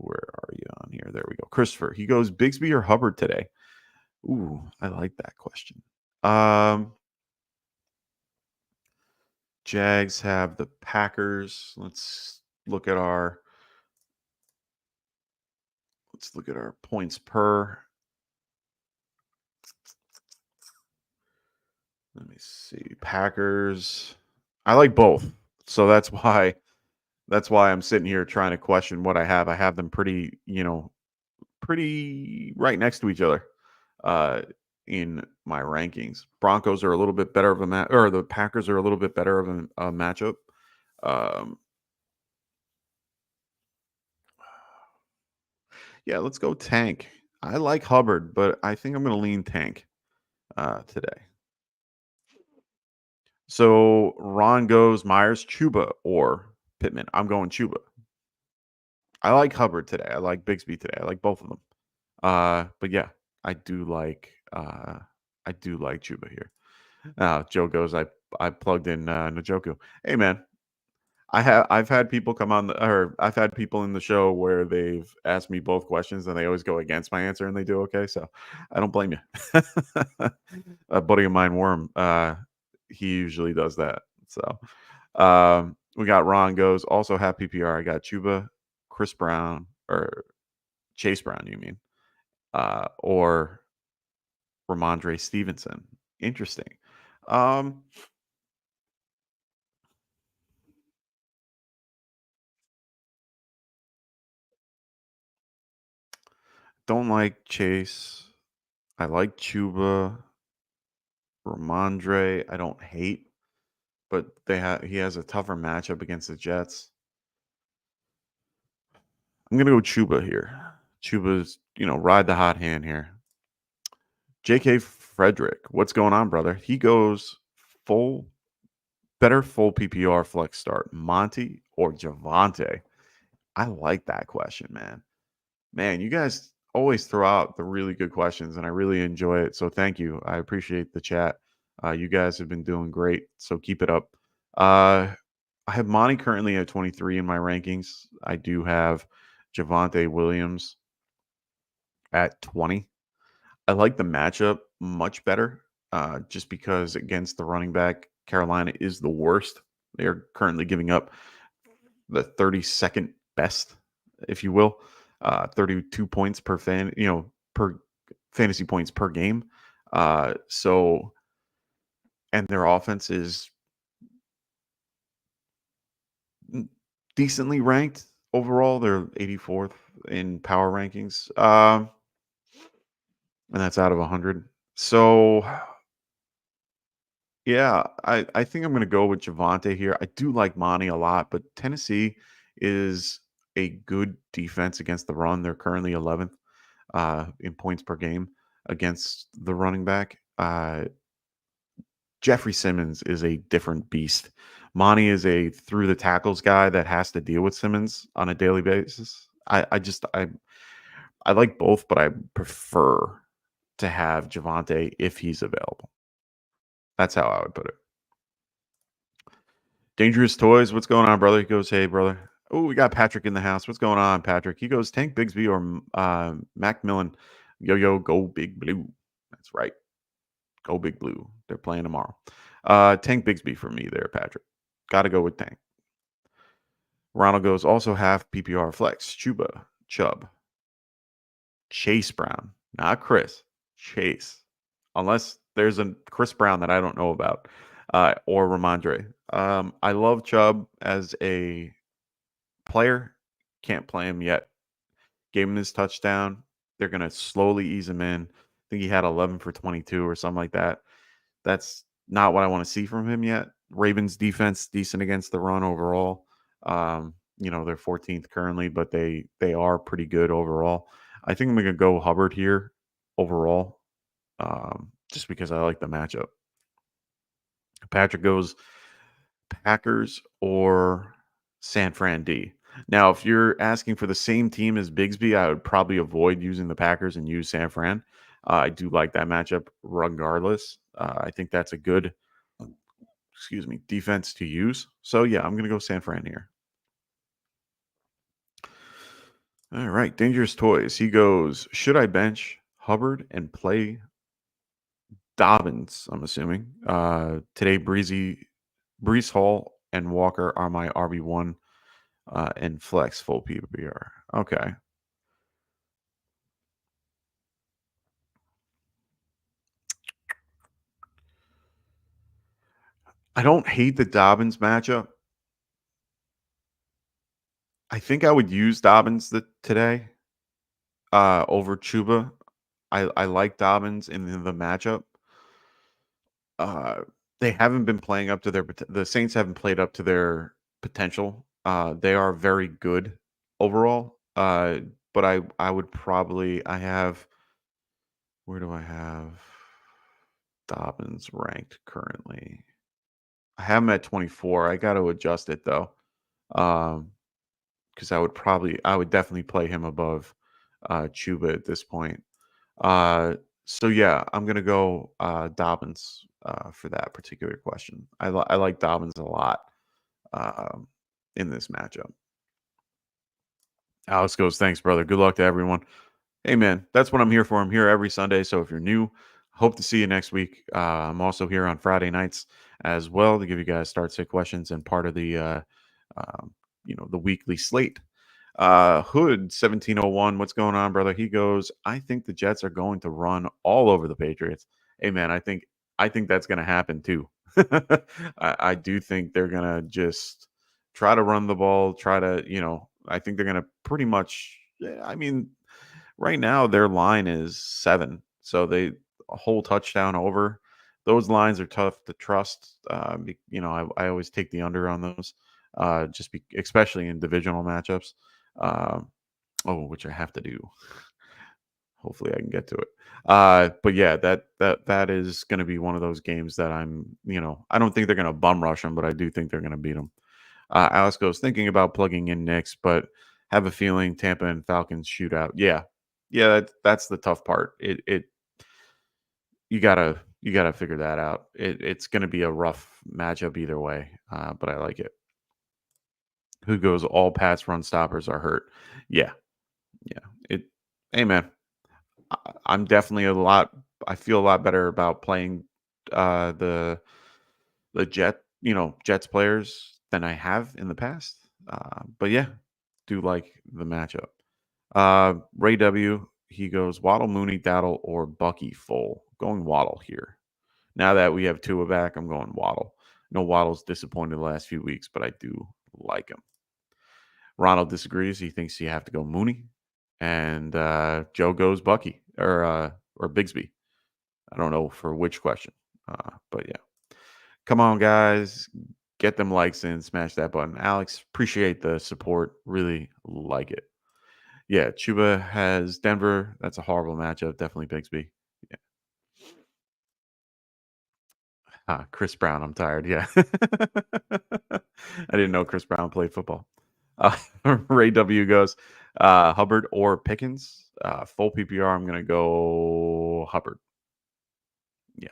F: where are you on here? There we go. Christopher, he goes Bigsby or Hubbard today? Ooh, I like that question. Jags have the Packers. Let's look at our points per. Let me see. Packers. I like both. So that's why I'm sitting here trying to question what I have. I have them pretty right next to each other in my rankings. Broncos are a little bit better of or the Packers are a little bit better of a matchup. Yeah, let's go Tank. I like Hubbard, but I think I'm going to lean Tank today. So Ron goes Myers, Chuba, or Pittman. I'm going Chuba. I like Hubbard today. I like Bigsby today. I like both of them. But yeah, I do like Chuba here. Joe goes, I plugged in Njoku. Hey man, I've had people come on or I've had people in the show where they've asked me both questions and they always go against my answer and they do okay. So I don't blame you. A buddy of mine, Worm, he usually does that. So we got Ron goes also have PPR. I got Chuba, Chris Brown or Chase Brown, you mean, or Ramondre Stevenson. Interesting. Um, don't like Chase. I like Chuba. Ramondre, I don't hate, but he has a tougher matchup against the Jets. I'm gonna go Chuba here. Chuba's, ride the hot hand here. J.K. Frederick, what's going on, brother? He goes full PPR flex start. Monty or Javante? I like that question, man. Man, you guys always throw out the really good questions, and I really enjoy it. So thank you. I appreciate the chat. You guys have been doing great, so keep it up. I have Monty currently at 23 in my rankings. I do have Javante Williams at 20. I like the matchup much better, just because against the running back, Carolina is the worst. They're currently giving up the 32nd best, if you will, 32 points per per fantasy points per game. So, and their offense is decently ranked overall. They're 84th in power rankings, and that's out of 100. So, yeah, I think I'm going to go with Javante here. I do like Monty a lot, but Tennessee is a good defense against the run. They're currently 11th in points per game against the running back. Jeffrey Simmons is a different beast. Monty is a through the tackles guy that has to deal with Simmons on a daily basis. I like both, but I prefer to have Javante if he's available. That's how I would put it. Dangerous Toys, what's going on, brother? He goes, hey, brother. Oh, we got Patrick in the house. What's going on, Patrick? He goes, Tank Bigsby or Mac Millen. Yo, go Big Blue. That's right. Go Big Blue. They're playing tomorrow. Tank Bigsby for me there, Patrick. Got to go with Tank. Ronald goes, also half PPR flex. Chubb. Chase Brown. Not Chris. Chase. Unless there's a Chris Brown that I don't know about. Or Ramondre. I love Chubb as a player. Can't play him yet. Gave him his touchdown. They're going to slowly ease him in. I think he had 11 for 22 or something like that. That's not what I want to see from him yet. Ravens defense decent against the run overall. They're 14th currently, but they are pretty good overall. I think I'm going to go Hubbard here overall, just because I like the matchup. Patrick goes Packers or San Fran D. Now, if you're asking for the same team as Bigsby, I would probably avoid using the Packers and use San Fran. I do like that matchup regardless. I think that's a good, defense to use. So, yeah, I'm going to go San Fran here. All right, Dangerous Toys. He goes, should I bench Hubbard and play Dobbins, I'm assuming. Today, Brees Hall and Walker are my RB1 and flex full PPR. Okay. I don't hate the Dobbins matchup. I think I would use Dobbins today over Chuba. I like Dobbins in the matchup. They haven't been playing up to the Saints haven't played up to their potential. They are very good overall. But I would probably where do I have Dobbins ranked currently? I have him at 24. I got to adjust it though. Because I would definitely play him above Chuba at this point. So yeah, I'm gonna go Dobbins for that particular question. I like Dobbins a lot. in this matchup. Alex goes, thanks, brother. Good luck to everyone. Hey, man, that's what I'm here for. I'm here every Sunday. So if you're new, hope to see you next week. I'm also here on Friday nights as well to give you guys start sit questions and part of the, the weekly slate. Hood 1701, what's going on, brother? He goes, I think the Jets are going to run all over the Patriots. Hey, man, I think that's going to happen too. I do think they're going to just try to run the ball, I think they're going to pretty much, right now their line is 7. So a whole touchdown over. Those lines are tough to trust. I always take the under on those, especially in divisional matchups. Which I have to do. Hopefully I can get to it. But yeah, that is going to be one of those games that I don't think they're going to bum rush them, but I do think they're going to beat them. Alice goes, thinking about plugging in Knicks, but have a feeling Tampa and Falcons shootout. Yeah, that's the tough part. You gotta figure that out. It's going to be a rough matchup either way, but I like it. Who goes, all Pats run stoppers are hurt. Yeah. Hey, man, I'm definitely I feel a lot better about playing the Jets players than I have in the past. But yeah, do like the matchup. Ray W, he goes, Waddle, Mooney, Dowdle, or Bucky Full. Going Waddle here. Now that we have Tua back, I'm going Waddle. No, Waddle's disappointed the last few weeks, but I do like him. Ronald disagrees. He thinks you have to go Mooney. And Joe goes Bucky or Bigsby. I don't know for which question. But yeah. Come on, guys. Get them likes in. Smash that button. Alex, appreciate the support. Really like it. Yeah, Chuba has Denver. That's a horrible matchup. Definitely Bigsby. Yeah. Chris Brown. I'm tired. Yeah. I didn't know Chris Brown played football. Ray W goes Hubbard or Pickens. Full PPR. I'm going to go Hubbard. Yeah.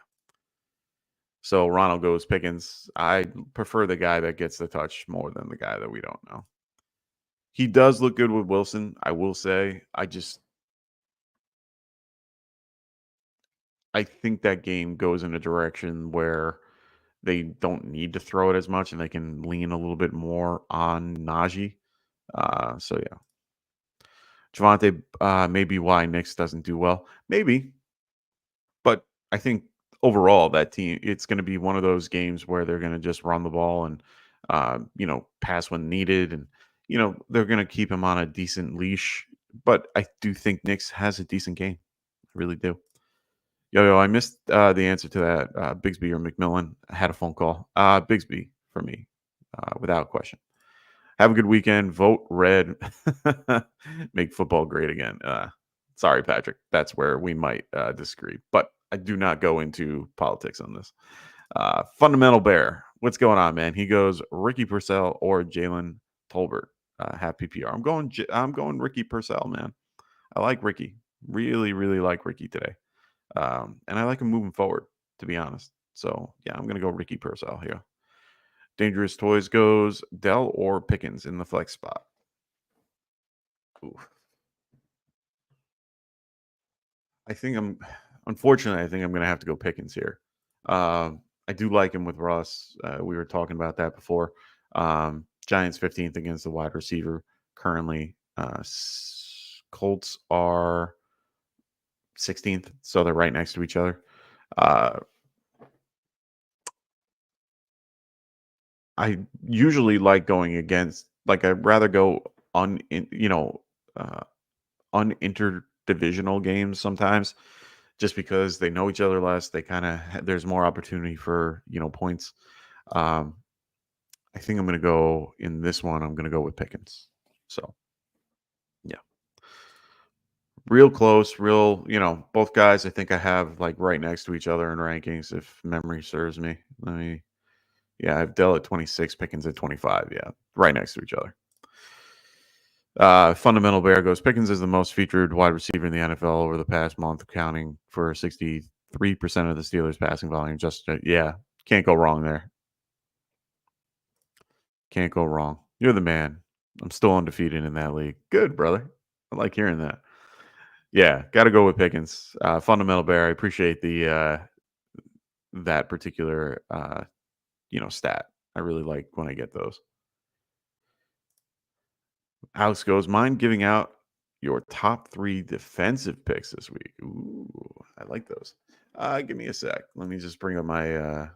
F: So Ronald goes Pickens. I prefer the guy that gets the touch more than the guy that we don't know. He does look good with Wilson, I will say. I think that game goes in a direction where they don't need to throw it as much and they can lean a little bit more on Najee. So yeah. Javonte, maybe why Knicks doesn't do well. Maybe. But I think overall that team, it's going to be one of those games where they're going to just run the ball and, pass when needed. And, they're going to keep him on a decent leash. But I do think Knicks has a decent game. I really do. Yo, I missed the answer to that. Bigsby or McMillan. I had a phone call. Bigsby for me, without question. Have a good weekend. Vote red. Make football great again. Sorry, Patrick. That's where we might disagree. But I do not go into politics on this. Fundamental Bear. What's going on, man? He goes Ricky Purcell or Jalen Tolbert. Half PPR. I'm going Ricky Purcell, man. I like Ricky. Really, really like Ricky today. And I like him moving forward, to be honest. So yeah, I'm gonna go Ricky Purcell here. Dangerous Toys goes Dell or Pickens in the flex spot. Oof. Unfortunately, I think I'm going to have to go Pickens here. I do like him with Russ. We were talking about that before. Giants 15th against the wide receiver currently. Colts are 16th, so they're right next to each other. I usually like going against, I'd rather go uninterdivisional games sometimes, just because they know each other less. They there's more opportunity for points. I think I'm going to go in this one. I'm going to go with Pickens. So yeah, real close, both guys. I think I have right next to each other in rankings, if memory serves me. I have Dell at 26, Pickens at 25. Yeah, right next to each other. Fundamental Bear goes, Pickens is the most featured wide receiver in the NFL over the past month, accounting for 63% of the Steelers' passing volume. Can't go wrong there. Can't go wrong. You're the man. I'm still undefeated in that league. Good, brother. I like hearing that. Yeah, got to go with Pickens. Fundamental bear. I appreciate the that particular stat. I really like when I get those. Alex goes, mind giving out your top 3 defensive picks this week. Ooh, I like those. Give me a sec. Let me just bring up my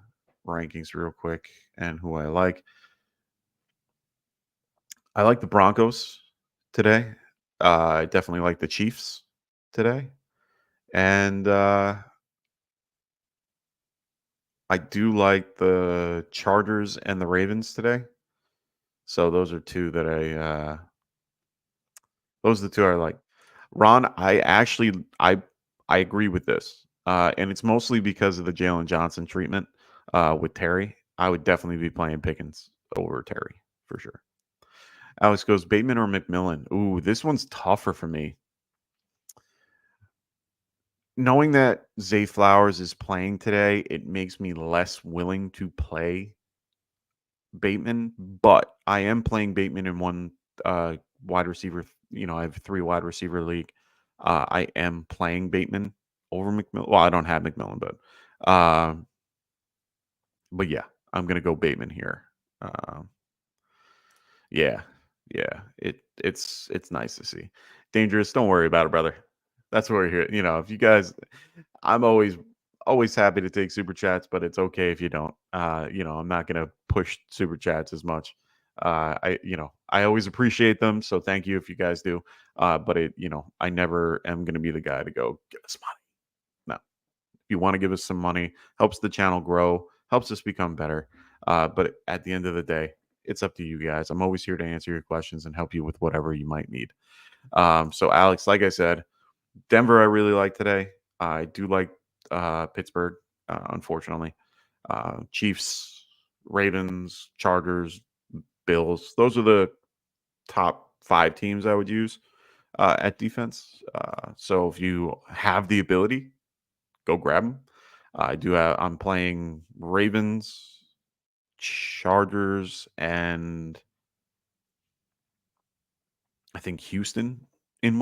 F: rankings real quick and who I like. I like the Broncos today. I definitely like the Chiefs today. And I do like the Chargers and the Ravens today. So those are two that those are the two I like. Ron, I agree with this. And it's mostly because of the Jalen Johnson treatment with Terry. I would definitely be playing Pickens over Terry for sure. Alex goes, Bateman or McMillan? Ooh, this one's tougher for me. Knowing that Zay Flowers is playing today, it makes me less willing to play Bateman, but I am playing Bateman in one wide receiver. I have 3 wide receiver league. I am playing Bateman over McMillan. Well, I don't have McMillan, but yeah, I'm gonna go Bateman here. Yeah, yeah. It's nice to see. Dangerous. Don't worry about it, brother. That's what we're here. If you guys, I'm always happy to take super chats, but it's okay if you don't. I'm not gonna push super chats as much. I always appreciate them, so thank you if you guys do. But I never am gonna be the guy to go give us money. No, if you want to give us some money, helps the channel grow, helps us become better. But at the end of the day, it's up to you guys. I'm always here to answer your questions and help you with whatever you might need. So Alex, like I said, Denver I really like today. I do like Pittsburgh, unfortunately. Chiefs, Ravens, Chargers, Bills. Those are the top 5 teams I would use at defense. So if you have the ability, go grab them. I'm playing Ravens, Chargers, and I think Houston in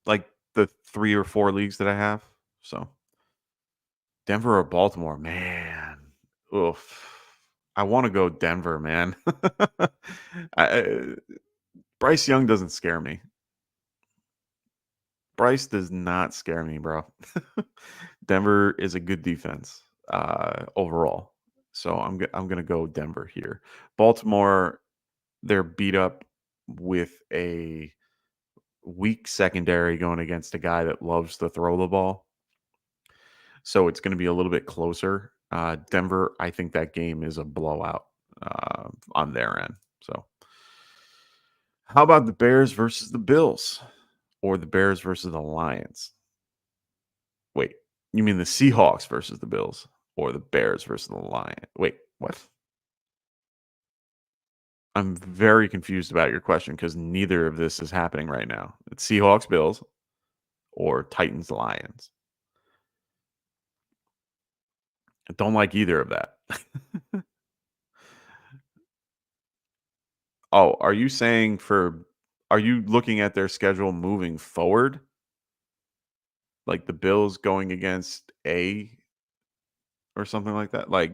F: like the 3 or 4 leagues that I have. So Denver or Baltimore, man. Oof. I want to go Denver, man. I, Bryce Young doesn't scare me. Bryce does not scare me, bro. Denver is a good defense overall. So I'm going to go Denver here. Baltimore, they're beat up with a weak secondary going against a guy that loves to throw the ball. So it's going to be a little bit closer. Denver, I think that game is a blowout on their end. So how about the Bears versus the Bills or the Bears versus the Lions? Wait, you mean the Seahawks versus the Bills or the Bears versus the Lions? Wait, what? I'm very confused about your question because neither of this is happening right now. It's Seahawks, Bills, or Titans, Lions. I don't like either of that. Oh, are you looking at their schedule moving forward? Like the Bills going against A or something like that? Like,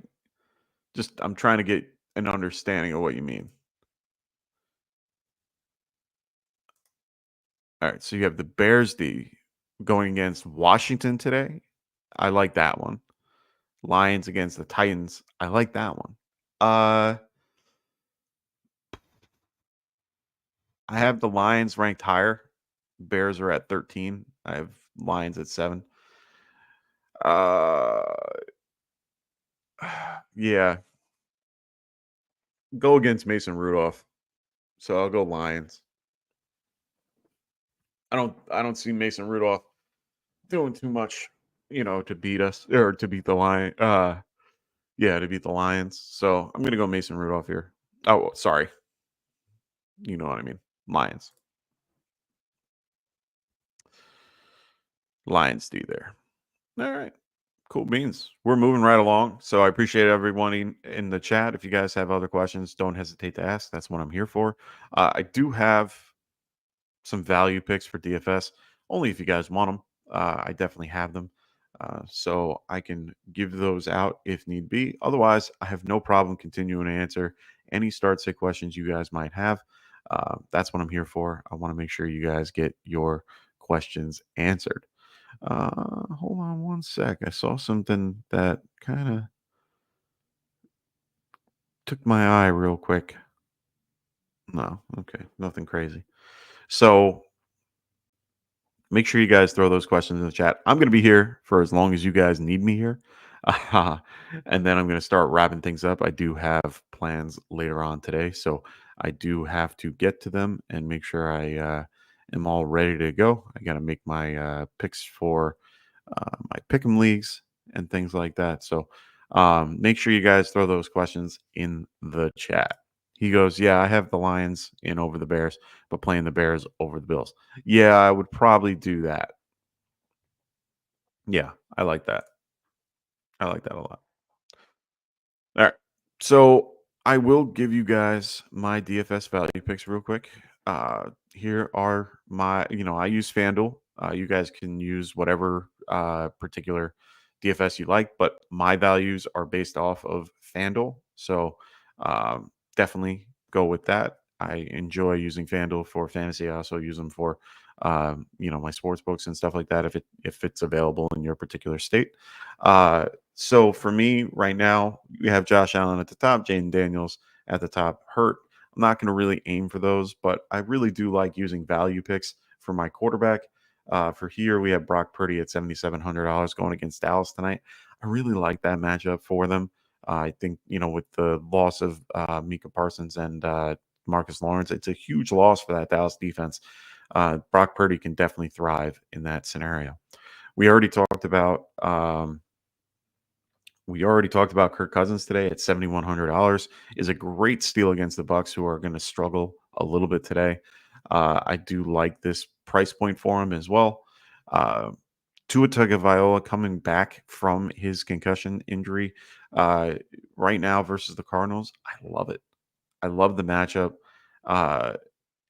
F: I'm trying to get an understanding of what you mean. All right, so you have the Bears D going against Washington today. I like that one. Lions against the Titans. I like that one. I have the Lions ranked higher. Bears are at 13. I have Lions at 7. Yeah. Go against Mason Rudolph. So I'll go Lions. I don't see Mason Rudolph doing too much, to beat us or to beat the Lion. To beat the Lions. So I'm gonna go Mason Rudolph here. Oh, sorry. You know what I mean. Lions. Lions D there. All right. Cool beans. We're moving right along. So I appreciate everyone in the chat. If you guys have other questions, don't hesitate to ask. That's what I'm here for. I do have some value picks for DFS, only if you guys want them. I definitely have them. So I can give those out if need be. Otherwise, I have no problem continuing to answer any start sit questions you guys might have. That's what I'm here for. I want to make sure you guys get your questions answered. Hold on one sec. I saw something that kind of took my eye real quick. No, okay, nothing crazy. So make sure you guys throw those questions in the chat. I'm going to be here for as long as you guys need me here. And then I'm going to start wrapping things up. I do have plans later on today. So I do have to get to them and make sure I am all ready to go. I got to make my picks for my pick'em leagues and things like that. So make sure you guys throw those questions in the chat. He goes, yeah, I have the Lions in over the Bears, but playing the Bears over the Bills. Yeah, I would probably do that. Yeah, I like that. I like that a lot. All right. So I will give you guys my DFS value picks real quick. Here are my, I use FanDuel. You guys can use whatever particular DFS you like, but my values are based off of FanDuel. So definitely go with that. I enjoy using FanDuel for fantasy. I also use them for, my sports books and stuff like that if it's available in your particular state. So for me right now, we have Josh Allen at the top, Jaden Daniels at the top, hurt. I'm not going to really aim for those, but I really do like using value picks for my quarterback. For here, we have Brock Purdy at $7,700 going against Dallas tonight. I really like that matchup for them. I think, with the loss of Micah Parsons and Marcus Lawrence, it's a huge loss for that Dallas defense. Brock Purdy can definitely thrive in that scenario. We already talked about Kirk Cousins today at $7,100. Is a great steal against the Bucs, who are going to struggle a little bit today. I do like this price point for him as well. Tua Tagovailoa coming back from his concussion injury right now versus the Cardinals. I love it. I love the matchup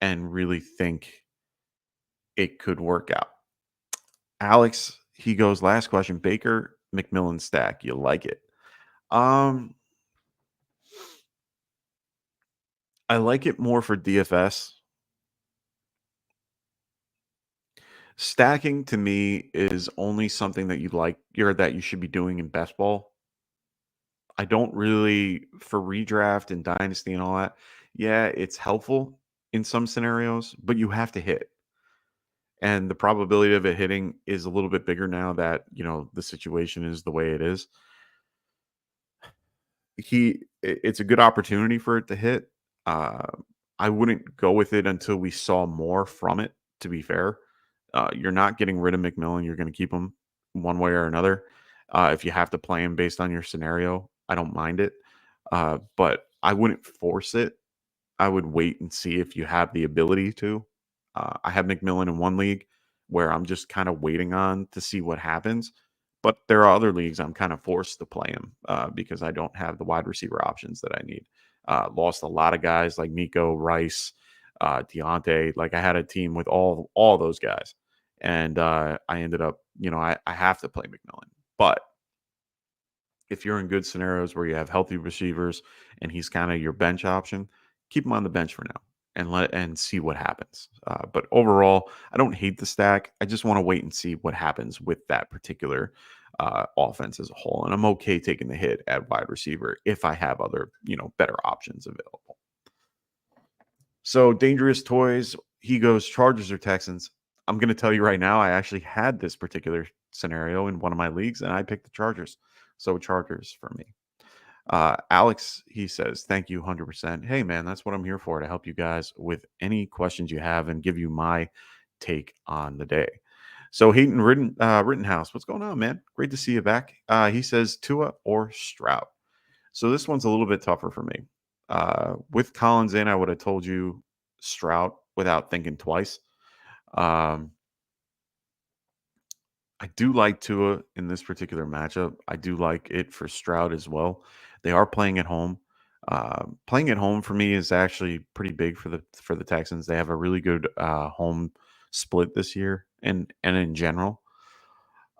F: and really think it could work out. Alex, he goes, last question, Baker McMillan stack. You like it? I like it more for DFS. Stacking to me is only something that that you should be doing in best ball. I don't really, for redraft and dynasty and all that. Yeah, it's helpful in some scenarios, but you have to hit. And the probability of it hitting is a little bit bigger now that, the situation is the way it is. It's a good opportunity for it to hit. I wouldn't go with it until we saw more from it, to be fair. You're not getting rid of McMillan. You're going to keep him one way or another. If you have to play him based on your scenario, I don't mind it. But I wouldn't force it. I would wait and see if you have the ability to. I have McMillan in one league where I'm just kind of waiting on to see what happens. But there are other leagues I'm kind of forced to play him because I don't have the wide receiver options that I need. Lost a lot of guys like Nico, Rice, Deontay. Like I had a team with all those guys. And I ended up, I have to play McMillan. But if you're in good scenarios where you have healthy receivers and he's kind of your bench option, keep him on the bench for now and see what happens. But overall, I don't hate the stack. I just want to wait and see what happens with that particular offense as a whole. And I'm okay taking the hit at wide receiver if I have other, better options available. So Dangerous Toys, he goes Chargers or Texans. I'm going to tell you right now, I actually had this particular scenario in one of my leagues and I picked the Chargers. So Chargers for me. Alex, he says, thank you 100%. Hey, man, that's what I'm here for, to help you guys with any questions you have and give you my take on the day. So Hayden Rittenhouse, what's going on, man? Great to see you back. He says Tua or Stroud. So this one's a little bit tougher for me. With Collins in, I would have told you Stroud without thinking twice. I I do like Tua in this particular matchup. I do like it for Stroud as well. They are playing at home. Playing at home for me is actually pretty big for the Texans. They have a really good home split this year, and in general.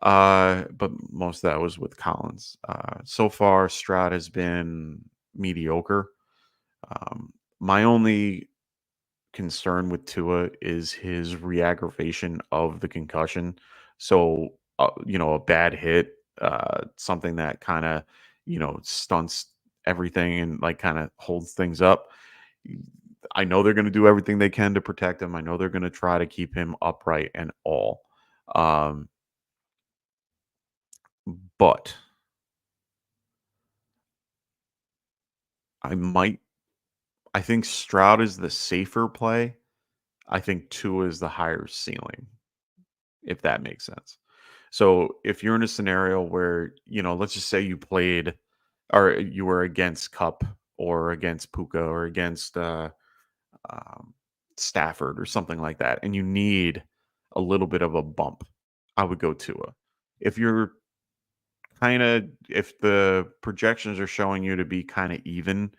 F: But most of that was with Collins. So far, Stroud has been mediocre. My only concern with Tua is his re-aggravation of the concussion. So, a bad hit, something that kind of, stunts everything and like kind of holds things up. I know they're going to do everything they can to protect him. I know they're going to try to keep him upright and all. Um, but I might, I think Stroud is the safer play. I think Tua is the higher ceiling, if that makes sense. So if you're in a scenario where, let's just say you played or you were against Cup or against Puka or against um, Stafford or something like that, and you need a little bit of a bump, I would go Tua. If you're if the projections are showing you to be kind of even,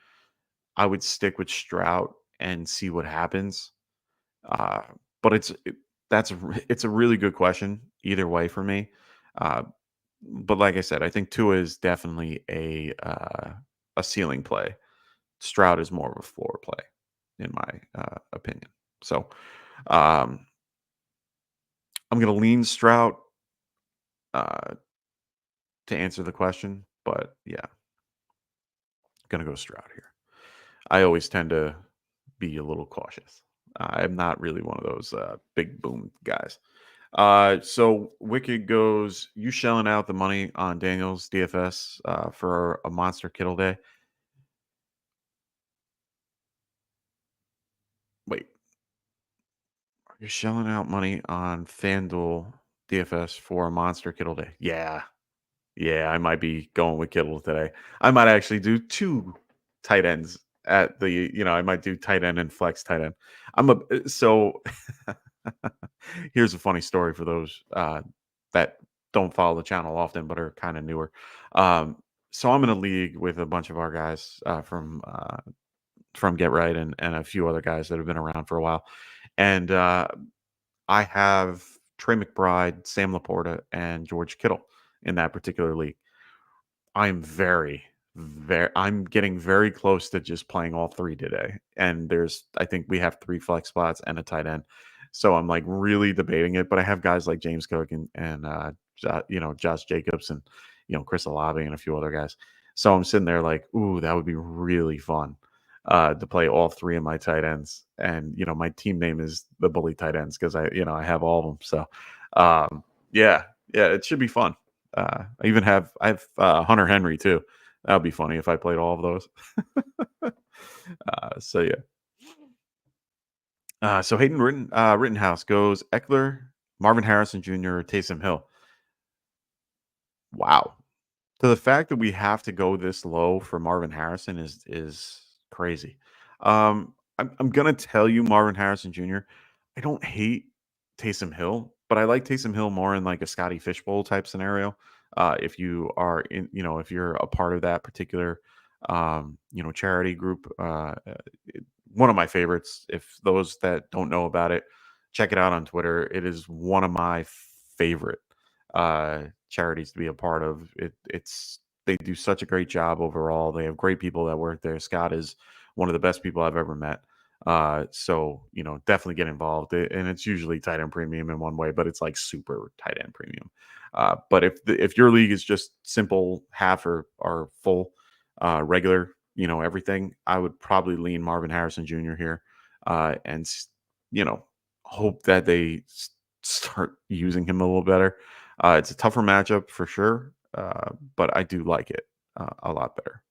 F: I would stick with Stroud and see what happens. Uh, but it's a really good question either way for me. Uh, but like I said, I think Tua is definitely a ceiling play. Stroud is more of a floor play, in my opinion. So um, I'm going to lean Stroud uh, to answer the question, but yeah, going to go Stroud here. I always tend to be a little cautious. I'm not really one of those big boom guys. So Wicked goes, you shelling out the money on Daniel's DFS for a monster Kittle day. Wait, you're shelling out money on FanDuel DFS for a monster Kittle day. Yeah. Yeah, I might be going with Kittle today. I might actually do two tight ends at I might do tight end and flex tight end. So here's a funny story for those that don't follow the channel often but are kind of newer. So I'm in a league with a bunch of our guys from Get Right and a few other guys that have been around for a while. And I have Trey McBride, Sam Laporta, and George Kittle in that particular league. I'm I'm getting very close to just playing all three today. And I think we have 3 flex spots and a tight end. So I'm like really debating it, but I have guys like James Cook and Josh Jacobs and, Chris Olave and a few other guys. So I'm sitting there like, ooh, that would be really fun to play all 3 of my tight ends. And, my team name is the Bully Tight Ends because I have all of them. So yeah, it should be fun. I have Hunter Henry too. That would be funny if I played all of those. So yeah. So Hayden Rittenhouse goes Eckler, Marvin Harrison Jr., Taysom Hill. Wow. So the fact that we have to go this low for Marvin Harrison is crazy. I'm gonna tell you, Marvin Harrison Jr. I don't hate Taysom Hill, but I like Taysom Hill more in like a Scotty Fishbowl type scenario. If you are in, if you're a part of that particular, charity group, one of my favorites. If those that don't know about it, check it out on Twitter. It is one of my favorite charities to be a part of. They do such a great job overall. They have great people that work there. Scott is one of the best people I've ever met. So definitely get involved. And it's usually tight end premium in one way, but it's like super tight end premium. But if your league is just simple half or full regular, everything, I would probably lean Marvin Harrison Jr. here, and hope that they start using him a little better. It's a tougher matchup for sure, but I do like it a lot better.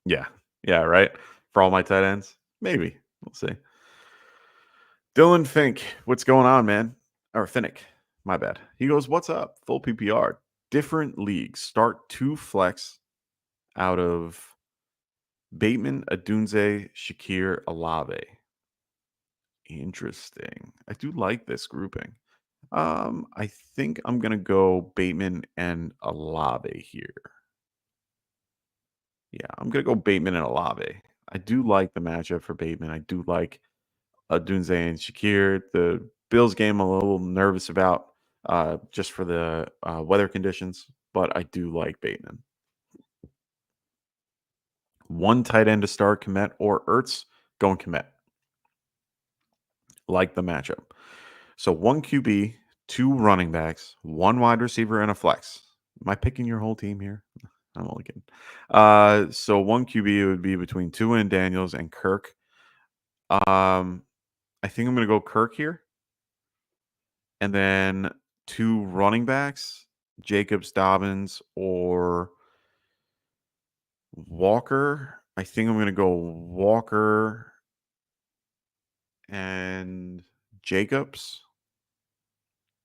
F: Yeah, right. For all my tight ends, maybe we'll see. Dylan Fink, what's going on, man? Or Finnick, my bad. He goes, "What's up? Full PPR, different leagues. Start 2 flex out of Bateman, Adunze, Shakir, Olave." Interesting. I do like this grouping. I think I'm gonna go Bateman and Olave here. Yeah, I'm gonna go Bateman and Olave. I do like the matchup for Bateman. I do like Dunze and Shakir. The Bills game I'm a little nervous about just for the weather conditions, but I do like Bateman. One tight end to start, Komet or Ertz, going Komet. Like the matchup. So one QB, two running backs, one wide receiver, and a flex. Am I picking your whole team here? I'm only kidding. So one QB would be between Tua and Daniels and Kirk. I think I'm going to go Kirk here. And then two running backs, Jacobs, Dobbins, or Walker. I think I'm going to go Walker and Jacobs.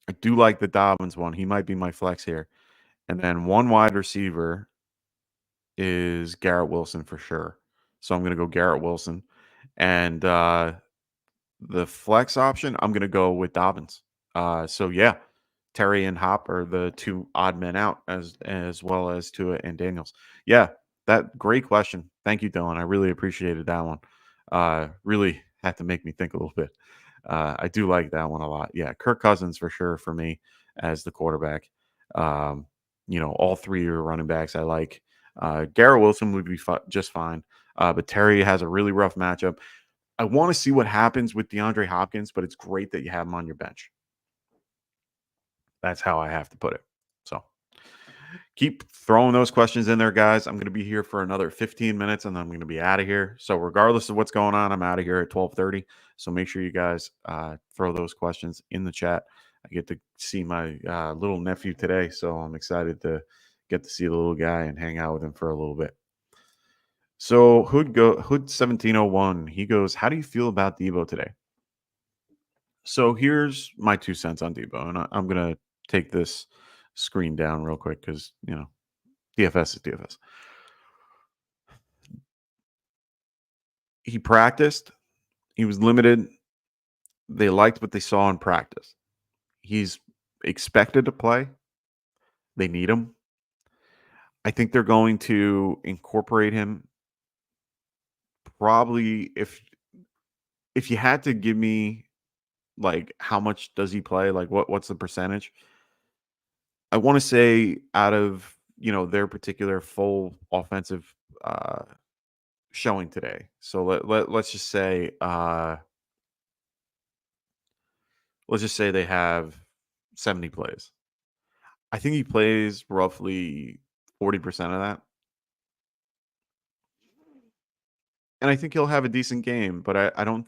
F: I do like the Dobbins one. He might be my flex here. And then one wide receiver is Garrett Wilson for sure. So I'm going to go Garrett Wilson. And the flex option, I'm going to go with Dobbins. So yeah, Terry and Hop are the two odd men out as well as Tua and Daniels. Yeah, that great question. Thank you, Dylan. I really appreciated that one. Really had to make me think a little bit. I do like that one a lot. Yeah, Kirk Cousins for sure for me as the quarterback. All three of your running backs I like. Garrett Wilson would be just fine. But Terry has a really rough matchup. I want to see what happens with DeAndre Hopkins, but it's great that you have him on your bench. That's how I have to put it. So keep throwing those questions in there, guys. I'm going to be here for another 15 minutes, and then I'm going to be out of here. So regardless of what's going on, I'm out of here at 12:30. So make sure you guys throw those questions in the chat. I get to see my little nephew today, so I'm excited to get to see the little guy and hang out with him for a little bit. So Hood 1701, he goes, how do you feel about Debo today? So here's my 2 cents on Debo, and I'm gonna take this screen down real quick because DFS is DFS. He practiced. He was limited. They liked what they saw in practice. He's expected to play. They need him. I think they're going to incorporate him. Probably if you had to give me like how much does he play, like what's the percentage? I want to say out of their particular full offensive showing today. So let's just say they have 70 plays. I think he plays roughly 40% of that. And I think he'll have a decent game, but I don't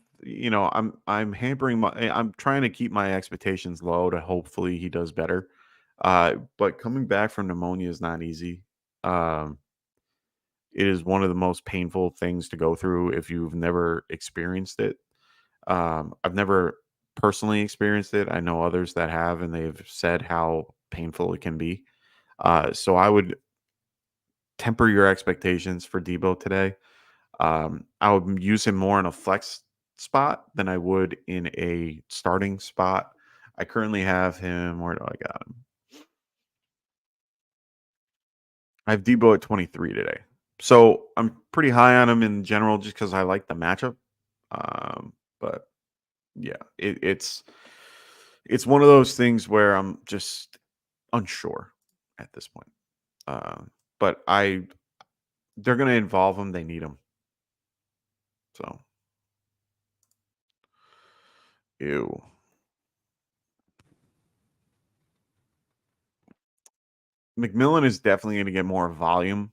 F: I'm hampering I'm trying to keep my expectations low to hopefully he does better. But coming back from pneumonia is not easy. It is one of the most painful things to go through if you've never experienced it. I've never personally experienced it. I know others that have, and they've said how painful it can be. So I would temper your expectations for Debo today. I would use him more in a flex spot than I would in a starting spot. I currently have him. Where do I got him? I have Debo at 23 today. So I'm pretty high on him in general just because I like the matchup. But yeah, it's one of those things where I'm just unsure at this point. But they're going to involve him. They need him. So, ew. McMillan is definitely going to get more volume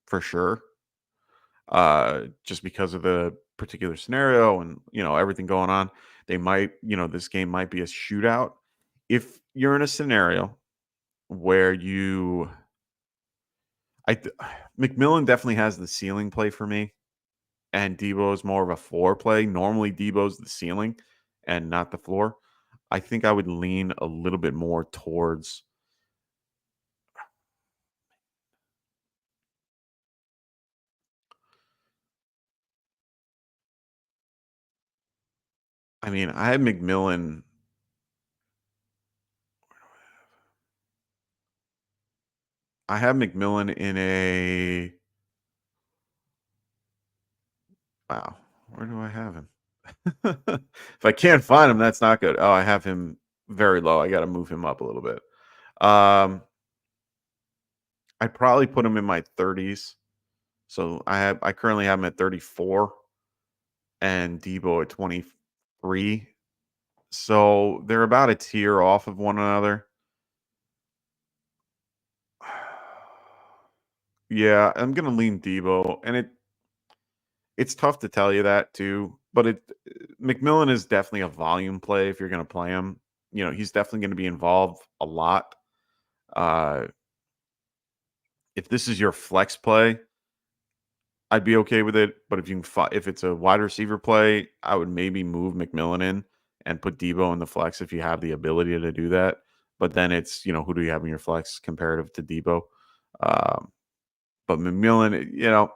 F: for sure. Just because of the particular scenario and everything going on. They might, this game might be a shootout. If you're in a scenario where McMillan definitely has the ceiling play for me, and Debo is more of a floor play. Normally, Debo's the ceiling and not the floor. I think I would lean a little bit more towards. I mean, I had McMillan I have McMillan in a. Wow, where do I have him? If I can't find him, that's not good. Oh, I have him very low. I got to move him up a little bit. I'd probably put him in my 30s. So I currently have him at 34 and Debo at 23. So they're about a tier off of one another. Yeah, I'm gonna lean Debo, and it's tough to tell you that too. But McMillan is definitely a volume play if you're gonna play him. You know, he's definitely gonna be involved a lot. Uh, if this is your flex play, I'd be okay with it. But if you can, if it's a wide receiver play, I would maybe move McMillan in and put Debo in the flex if you have the ability to do that. But then it's, who do you have in your flex comparative to Debo? Um, but McMillan,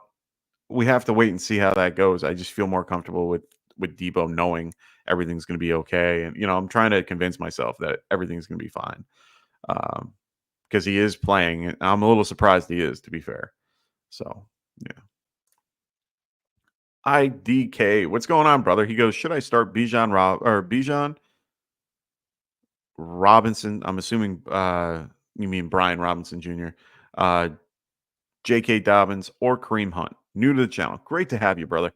F: we have to wait and see how that goes. I just feel more comfortable with Debo knowing everything's going to be okay. And, I'm trying to convince myself that everything's going to be fine. Because he is playing. And I'm a little surprised he is, to be fair. So, yeah. IDK, what's going on, brother? He goes, should I start Bijan Robinson? I'm assuming you mean Brian Robinson Jr., J.K. Dobbins, or Kareem Hunt? New to the channel. Great to have you, brother.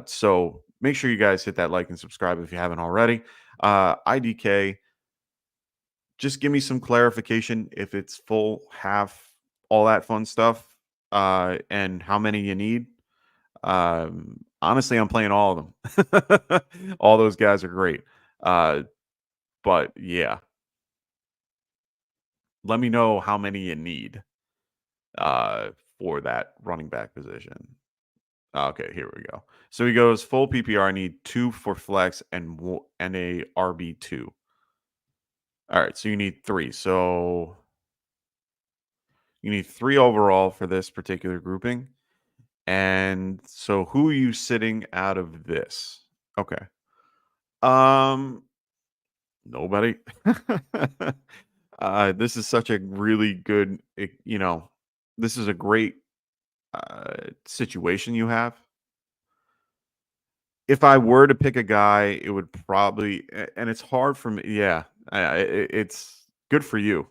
F: So make sure you guys hit that like and subscribe if you haven't already. IDK, just give me some clarification if it's full, half, all that fun stuff, and how many you need. Honestly, I'm playing all of them. All those guys are great. But yeah, let me know how many you need for that running back position. Okay, here we go. So he goes full PPR. I need 2 for flex and a RB2. All right, so you need 3. So you need 3 overall for this particular grouping. And so who are you sitting out of this? Okay. Nobody. This is such a really good, this is a great situation you have. If I were to pick a guy, it would probably, and it's hard for me. Yeah, it's good for you.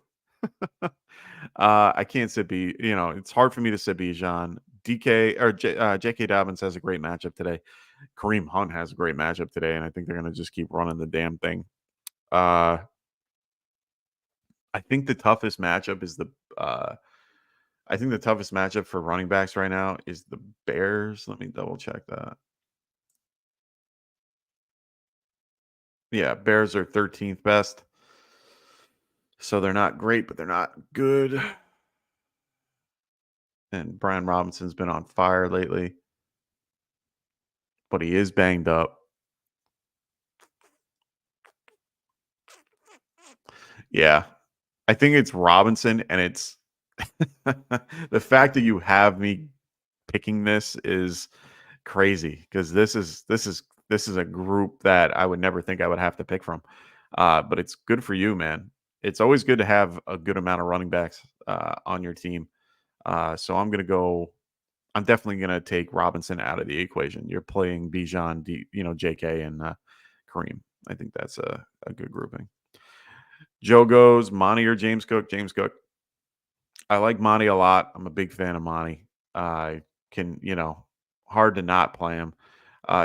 F: I can't sit it's hard for me to sit Bijan. DK or J.K. Dobbins has a great matchup today. Kareem Hunt has a great matchup today, and I think they're going to just keep running the damn thing. I think the toughest matchup is I think the toughest matchup for running backs right now is the Bears. Let me double check that. Yeah, Bears are 13th best. So they're not great, but they're not good. And Brian Robinson's been on fire lately. But he is banged up. Yeah. I think it's Robinson, and it's the fact that you have me picking this is crazy because this is a group that I would never think I would have to pick from. But it's good for you, man. It's always good to have a good amount of running backs on your team. So I'm definitely going to take Robinson out of the equation. You're playing Bijan, JK, and Kareem. I think that's a good grouping. Joe goes, Monty or James Cook? James Cook. I like Monty a lot. I'm a big fan of Monty. Hard to not play him.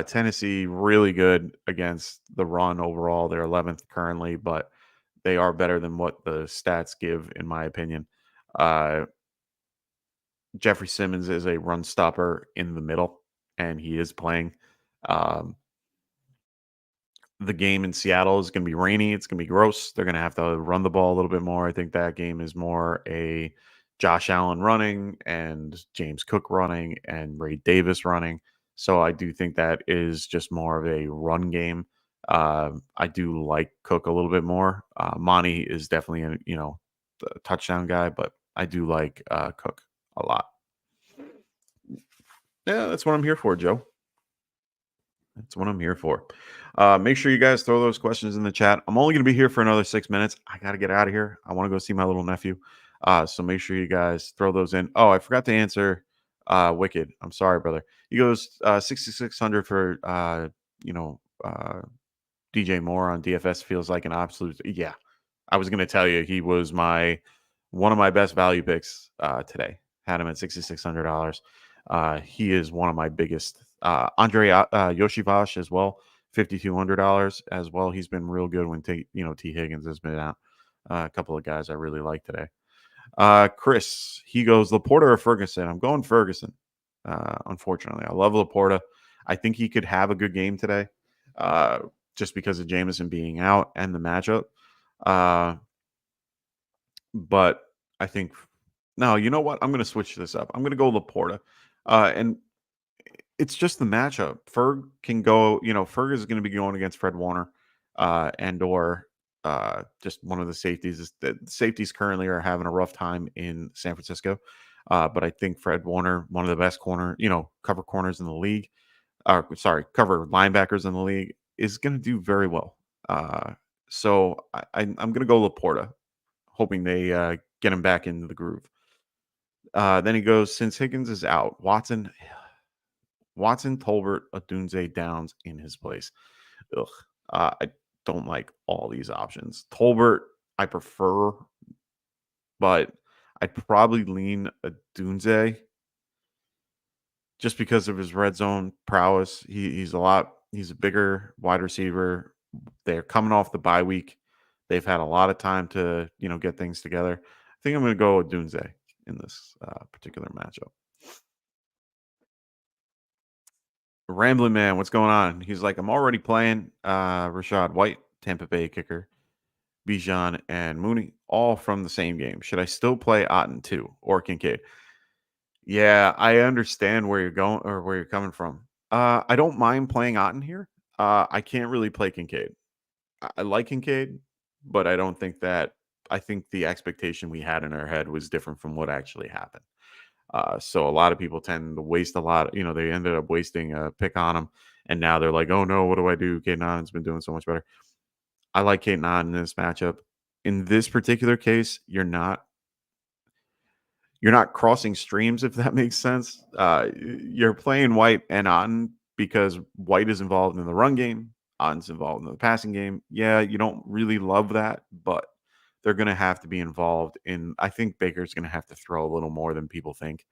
F: Tennessee, really good against the run overall. They're 11th currently, but they are better than what the stats give, in my opinion. Jeffrey Simmons is a run stopper in the middle, and he is playing. The game in Seattle is going to be rainy. It's going to be gross. They're going to have to run the ball a little bit more. I think that game is more a Josh Allen running and James Cook running and Ray Davis running. So I do think that is just more of a run game. I do like Cook a little bit more. Monty is definitely a touchdown guy, but I do like Cook a lot. Yeah, that's what I'm here for, Joe. That's what I'm here for. Make sure you guys throw those questions in the chat. I'm only going to be here for another 6 minutes. I got to get out of here. I want to go see my little nephew. So make sure you guys throw those in. Oh, I forgot to answer Wicked. I'm sorry, brother. He goes 6,600 for DJ Moore on DFS feels like an absolute. Yeah, I was going to tell you he was one of my best value picks today. Had him at $6,600. He is one of my biggest. Andre Yoshivash as well, $5,200 as well. He's been real good when T Higgins has been out. A couple of guys I really like today. Chris, he goes Laporta or Ferguson. I'm going Ferguson. Unfortunately, I love Laporta. I think he could have a good game today, just because of Jameson being out and the matchup. But I think no. You know what? I'm going to switch this up. I'm going to go Laporta, and it's just the matchup. Ferg can go. Ferg is going to be going against Fred Warner, and or just one of the safeties. The safeties currently are having a rough time in San Francisco, but I think Fred Warner, one of the best cover corners in the league, cover linebackers in the league, is going to do very well. So I'm going to go Laporta, hoping they get him back into the groove. Then he goes, since Higgins is out, Watson, Tolbert, Odunze, Downs in his place. Ugh. I don't like all these options. Tolbert, I prefer, but I'd probably lean Odunze just because of his red zone prowess. He's a bigger wide receiver. They're coming off the bye week. They've had a lot of time to, get things together. I think I'm going to go with Odunze in this particular matchup. Rambling Man, what's going on? He's like, I'm already playing Rashad White, Tampa Bay kicker, Bijan, and Mooney, all from the same game. Should I still play Otten too, or Kincaid? Yeah, I understand where you're going or where you're coming from. I don't mind playing Otten here. I can't really play Kincaid. I like Kincaid, but I don't think that. I think the expectation we had in our head was different from what actually happened. So a lot of people tend to waste a lot. They ended up wasting a pick on him, and now they're like, "Oh no, what do I do?" Caden Otten's been doing so much better. I like Caden Otten in this matchup. In this particular case, you're not crossing streams, if that makes sense. You're playing White and Otten because White is involved in the run game, Otten's involved in the passing game. Yeah, you don't really love that, but they're going to have to be involved in. I think Baker's going to have to throw a little more than people think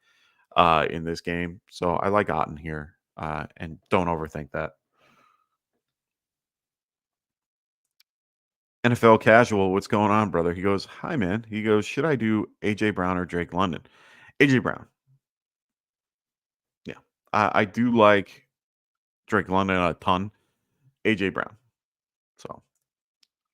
F: in this game. So I like Otten here, and don't overthink that. NFL Casual, what's going on, brother? He goes, hi, man. He goes, should I do A.J. Brown or Drake London? A.J. Brown. Yeah. I do like Drake London a ton. A.J. Brown. So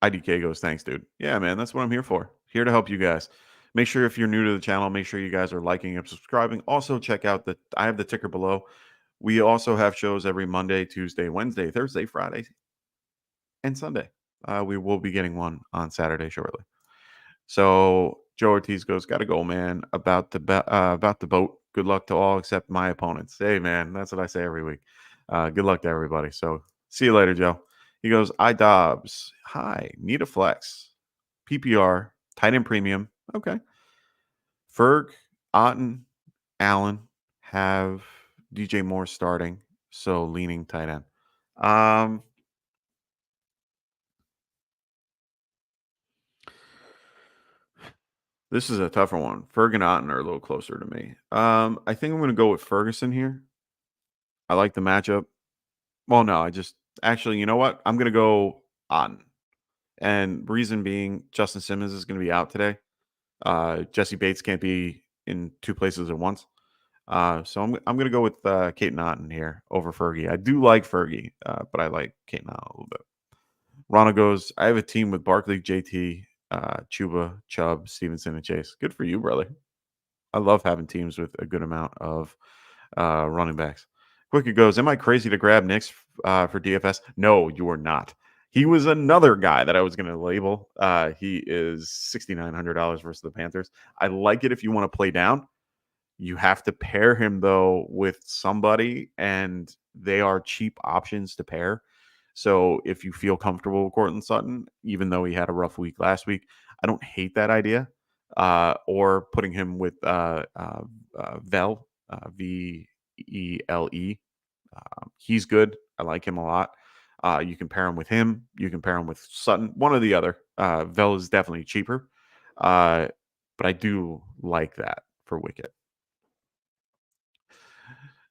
F: IDK goes, thanks, dude. Yeah, man, that's what I'm here for. Here to help you guys. Make sure if you're new to the channel, make sure you guys are liking and subscribing. Also, check out I have the ticker below. We also have shows every Monday, Tuesday, Wednesday, Thursday, Friday, and Sunday. We will be getting one on Saturday shortly. So Joe Ortiz goes, got to go, man. About the boat. Good luck to all except my opponents. Hey, man, that's what I say every week. Good luck to everybody. So see you later, Joe. He goes, Dobbs. Hi, need a flex. PPR, tight end premium. Okay. Ferg, Otten, Allen have DJ Moore starting. So leaning tight end. This is a tougher one. Ferg and Otten are a little closer to me. I think I'm going to go with Ferguson here. I like the matchup. Well, no, actually, you know what? I'm going to go Otten. And reason being, Justin Simmons is going to be out today. Jesse Bates can't be in two places at once. So I'm going to go with Caden Otten here over Fergie. I do like Fergie, but I like Caden Otten a little bit. Rana goes, I have a team with Barkley, JT, Chuba, Chubb, Stevenson, and Chase. Good for you, brother. I love having teams with a good amount of running backs. Quick goes, am I crazy to grab Knicks for DFS? No, you are not. He was another guy that I was going to label. He is $6,900 versus the Panthers. I like it if you want to play down. You have to pair him, though, with somebody, and they are cheap options to pair. So if you feel comfortable with Courtland Sutton, even though he had a rough week last week, I don't hate that idea. or putting him with Vel, Vele. He's good. I like him a lot. You can pair him with him. You can pair him with Sutton. One or the other. Vel is definitely cheaper, but I do like that for Wicket.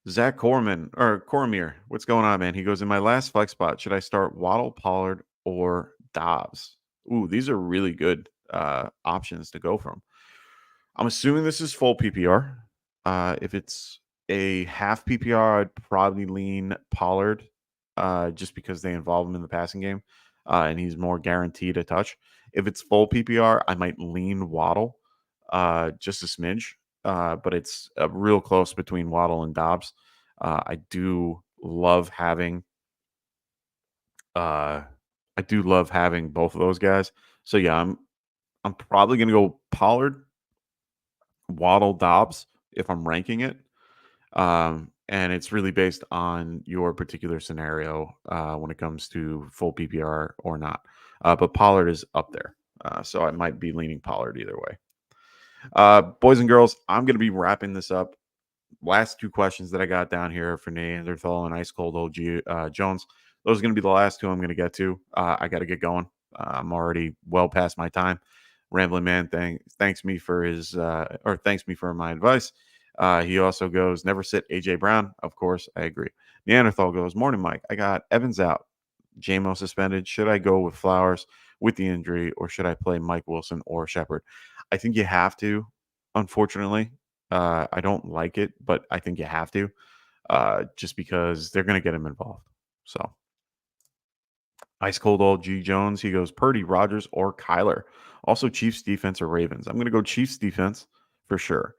F: Zach Cormier, what's going on, man? He goes, in my last flex spot, should I start Waddle, Pollard, or Dobbs? Ooh, these are really good options to go from. I'm assuming this is full PPR. If it's a half PPR, I'd probably lean Pollard just because they involve him in the passing game and he's more guaranteed a touch. If it's full PPR, I might lean Waddle just a smidge, but it's real close between Waddle and Dobbs. I do love having both of those guys. So yeah, I'm probably gonna go Pollard, Waddle, Dobbs if I'm ranking it. And it's really based on your particular scenario when it comes to full PPR or not. But Pollard is up there. So I might be leaning Pollard either way. Boys and girls, I'm going to be wrapping this up. Last two questions that I got down here for Neanderthal and Ice Cold OG Jones. Those are going to be the last two I'm going to get to. I got to get going. I'm already well past my time. Rambling Man thanks me for my advice. He also goes, never sit AJ Brown. Of course, I agree. Neanderthal goes, morning, Mike. I got Evans out, JMO suspended. Should I go with Flowers with the injury, or should I play Mike Wilson or Shepard? I think you have to, unfortunately. I don't like it, but I think you have to, just because they're going to get him involved. So, Ice Cold Old G Jones, he goes, Purdy, Rodgers, or Kyler. Also, Chiefs defense or Ravens. I'm going to go Chiefs defense for sure.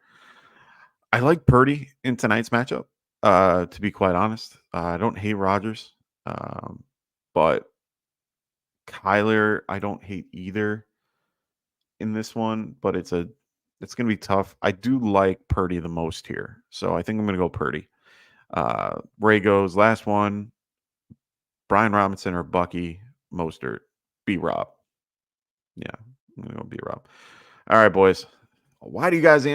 F: I like Purdy in tonight's matchup, to be quite honest. I don't hate Rodgers, but Kyler, I don't hate either in this one, but it's going to be tough. I do like Purdy the most here, so I think I'm going to go Purdy. Ray goes, last one, Brian Robinson or Bucky Mostert. B-Rob. Yeah, I'm going to go B-Rob. All right, boys. Why do you guys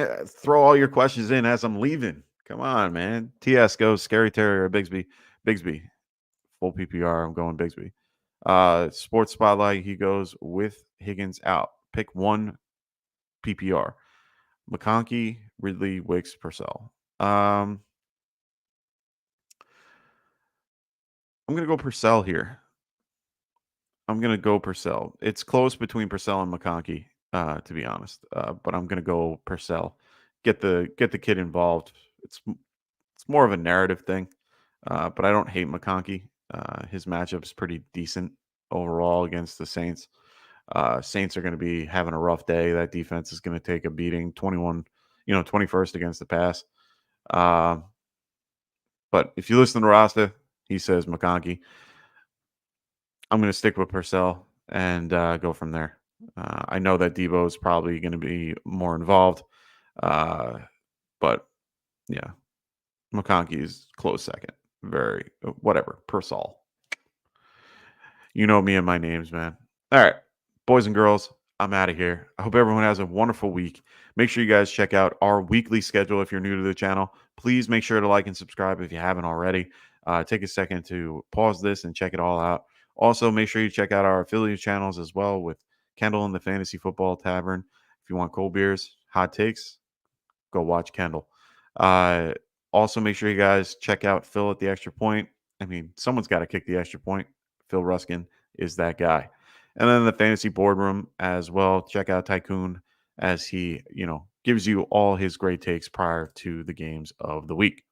F: throw all your questions in as I'm leaving? Come on, man. TS goes Scary Terry or Bigsby. Bigsby. Full PPR. I'm going Bigsby. Sports Spotlight. He goes with Higgins out. Pick one PPR. McConkey, Ridley, Wicks, Purcell. I'm going to go Purcell here. It's close between Purcell and McConkey, to be honest. But I'm going to go Purcell. Get the kid involved. It's more of a narrative thing. But I don't hate McConkey. His matchup's pretty decent overall against the Saints. Saints are going to be having a rough day. That defense is going to take a beating. 21st against the pass. But if you listen to Rasta, he says McConkey. I'm going to stick with Purcell and go from there. I know that Debo is probably going to be more involved. But yeah, McConkey is close second. Purcell. You know me and my names, man. All right, boys and girls, I'm out of here. I hope everyone has a wonderful week. Make sure you guys check out our weekly schedule if you're new to the channel. Please make sure to like and subscribe if you haven't already. Take a second to pause this and check it all out. Also, make sure you check out our affiliate channels as well with Kendall and the Fantasy Football Tavern. If you want cold beers, hot takes, go watch Kendall. Also, make sure you guys check out Phil at the Extra Point. I mean, someone's got to kick the extra point. Phil Ruskin is that guy. And then the Fantasy Boardroom as well. Check out Tycoon as he, gives you all his great takes prior to the games of the week.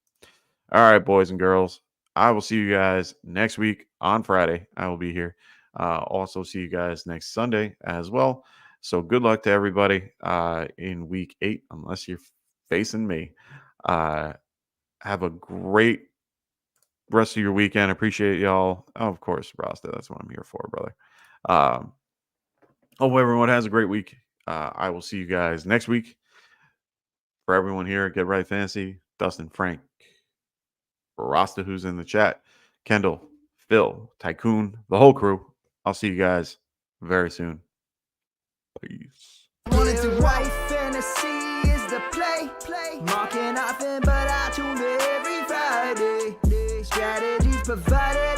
F: All right, boys and girls. I will see you guys next week on Friday. I will be here. Also see you guys next Sunday as well. So good luck to everybody in week 8, unless you're facing me. Have a great rest of your weekend. Appreciate y'all. Oh, of course, Rasta. That's what I'm here for, brother. Hope everyone has a great week. I will see you guys next week. For everyone here, Get Right Fantasy, Dustin, Frank, Rasta, who's in the chat, Kendall, Phil, Tycoon, the whole crew. I'll see you guys very soon. Peace.
A: into white fantasy is the play. Marking nothing, but I tune in every Friday. Strategies provided.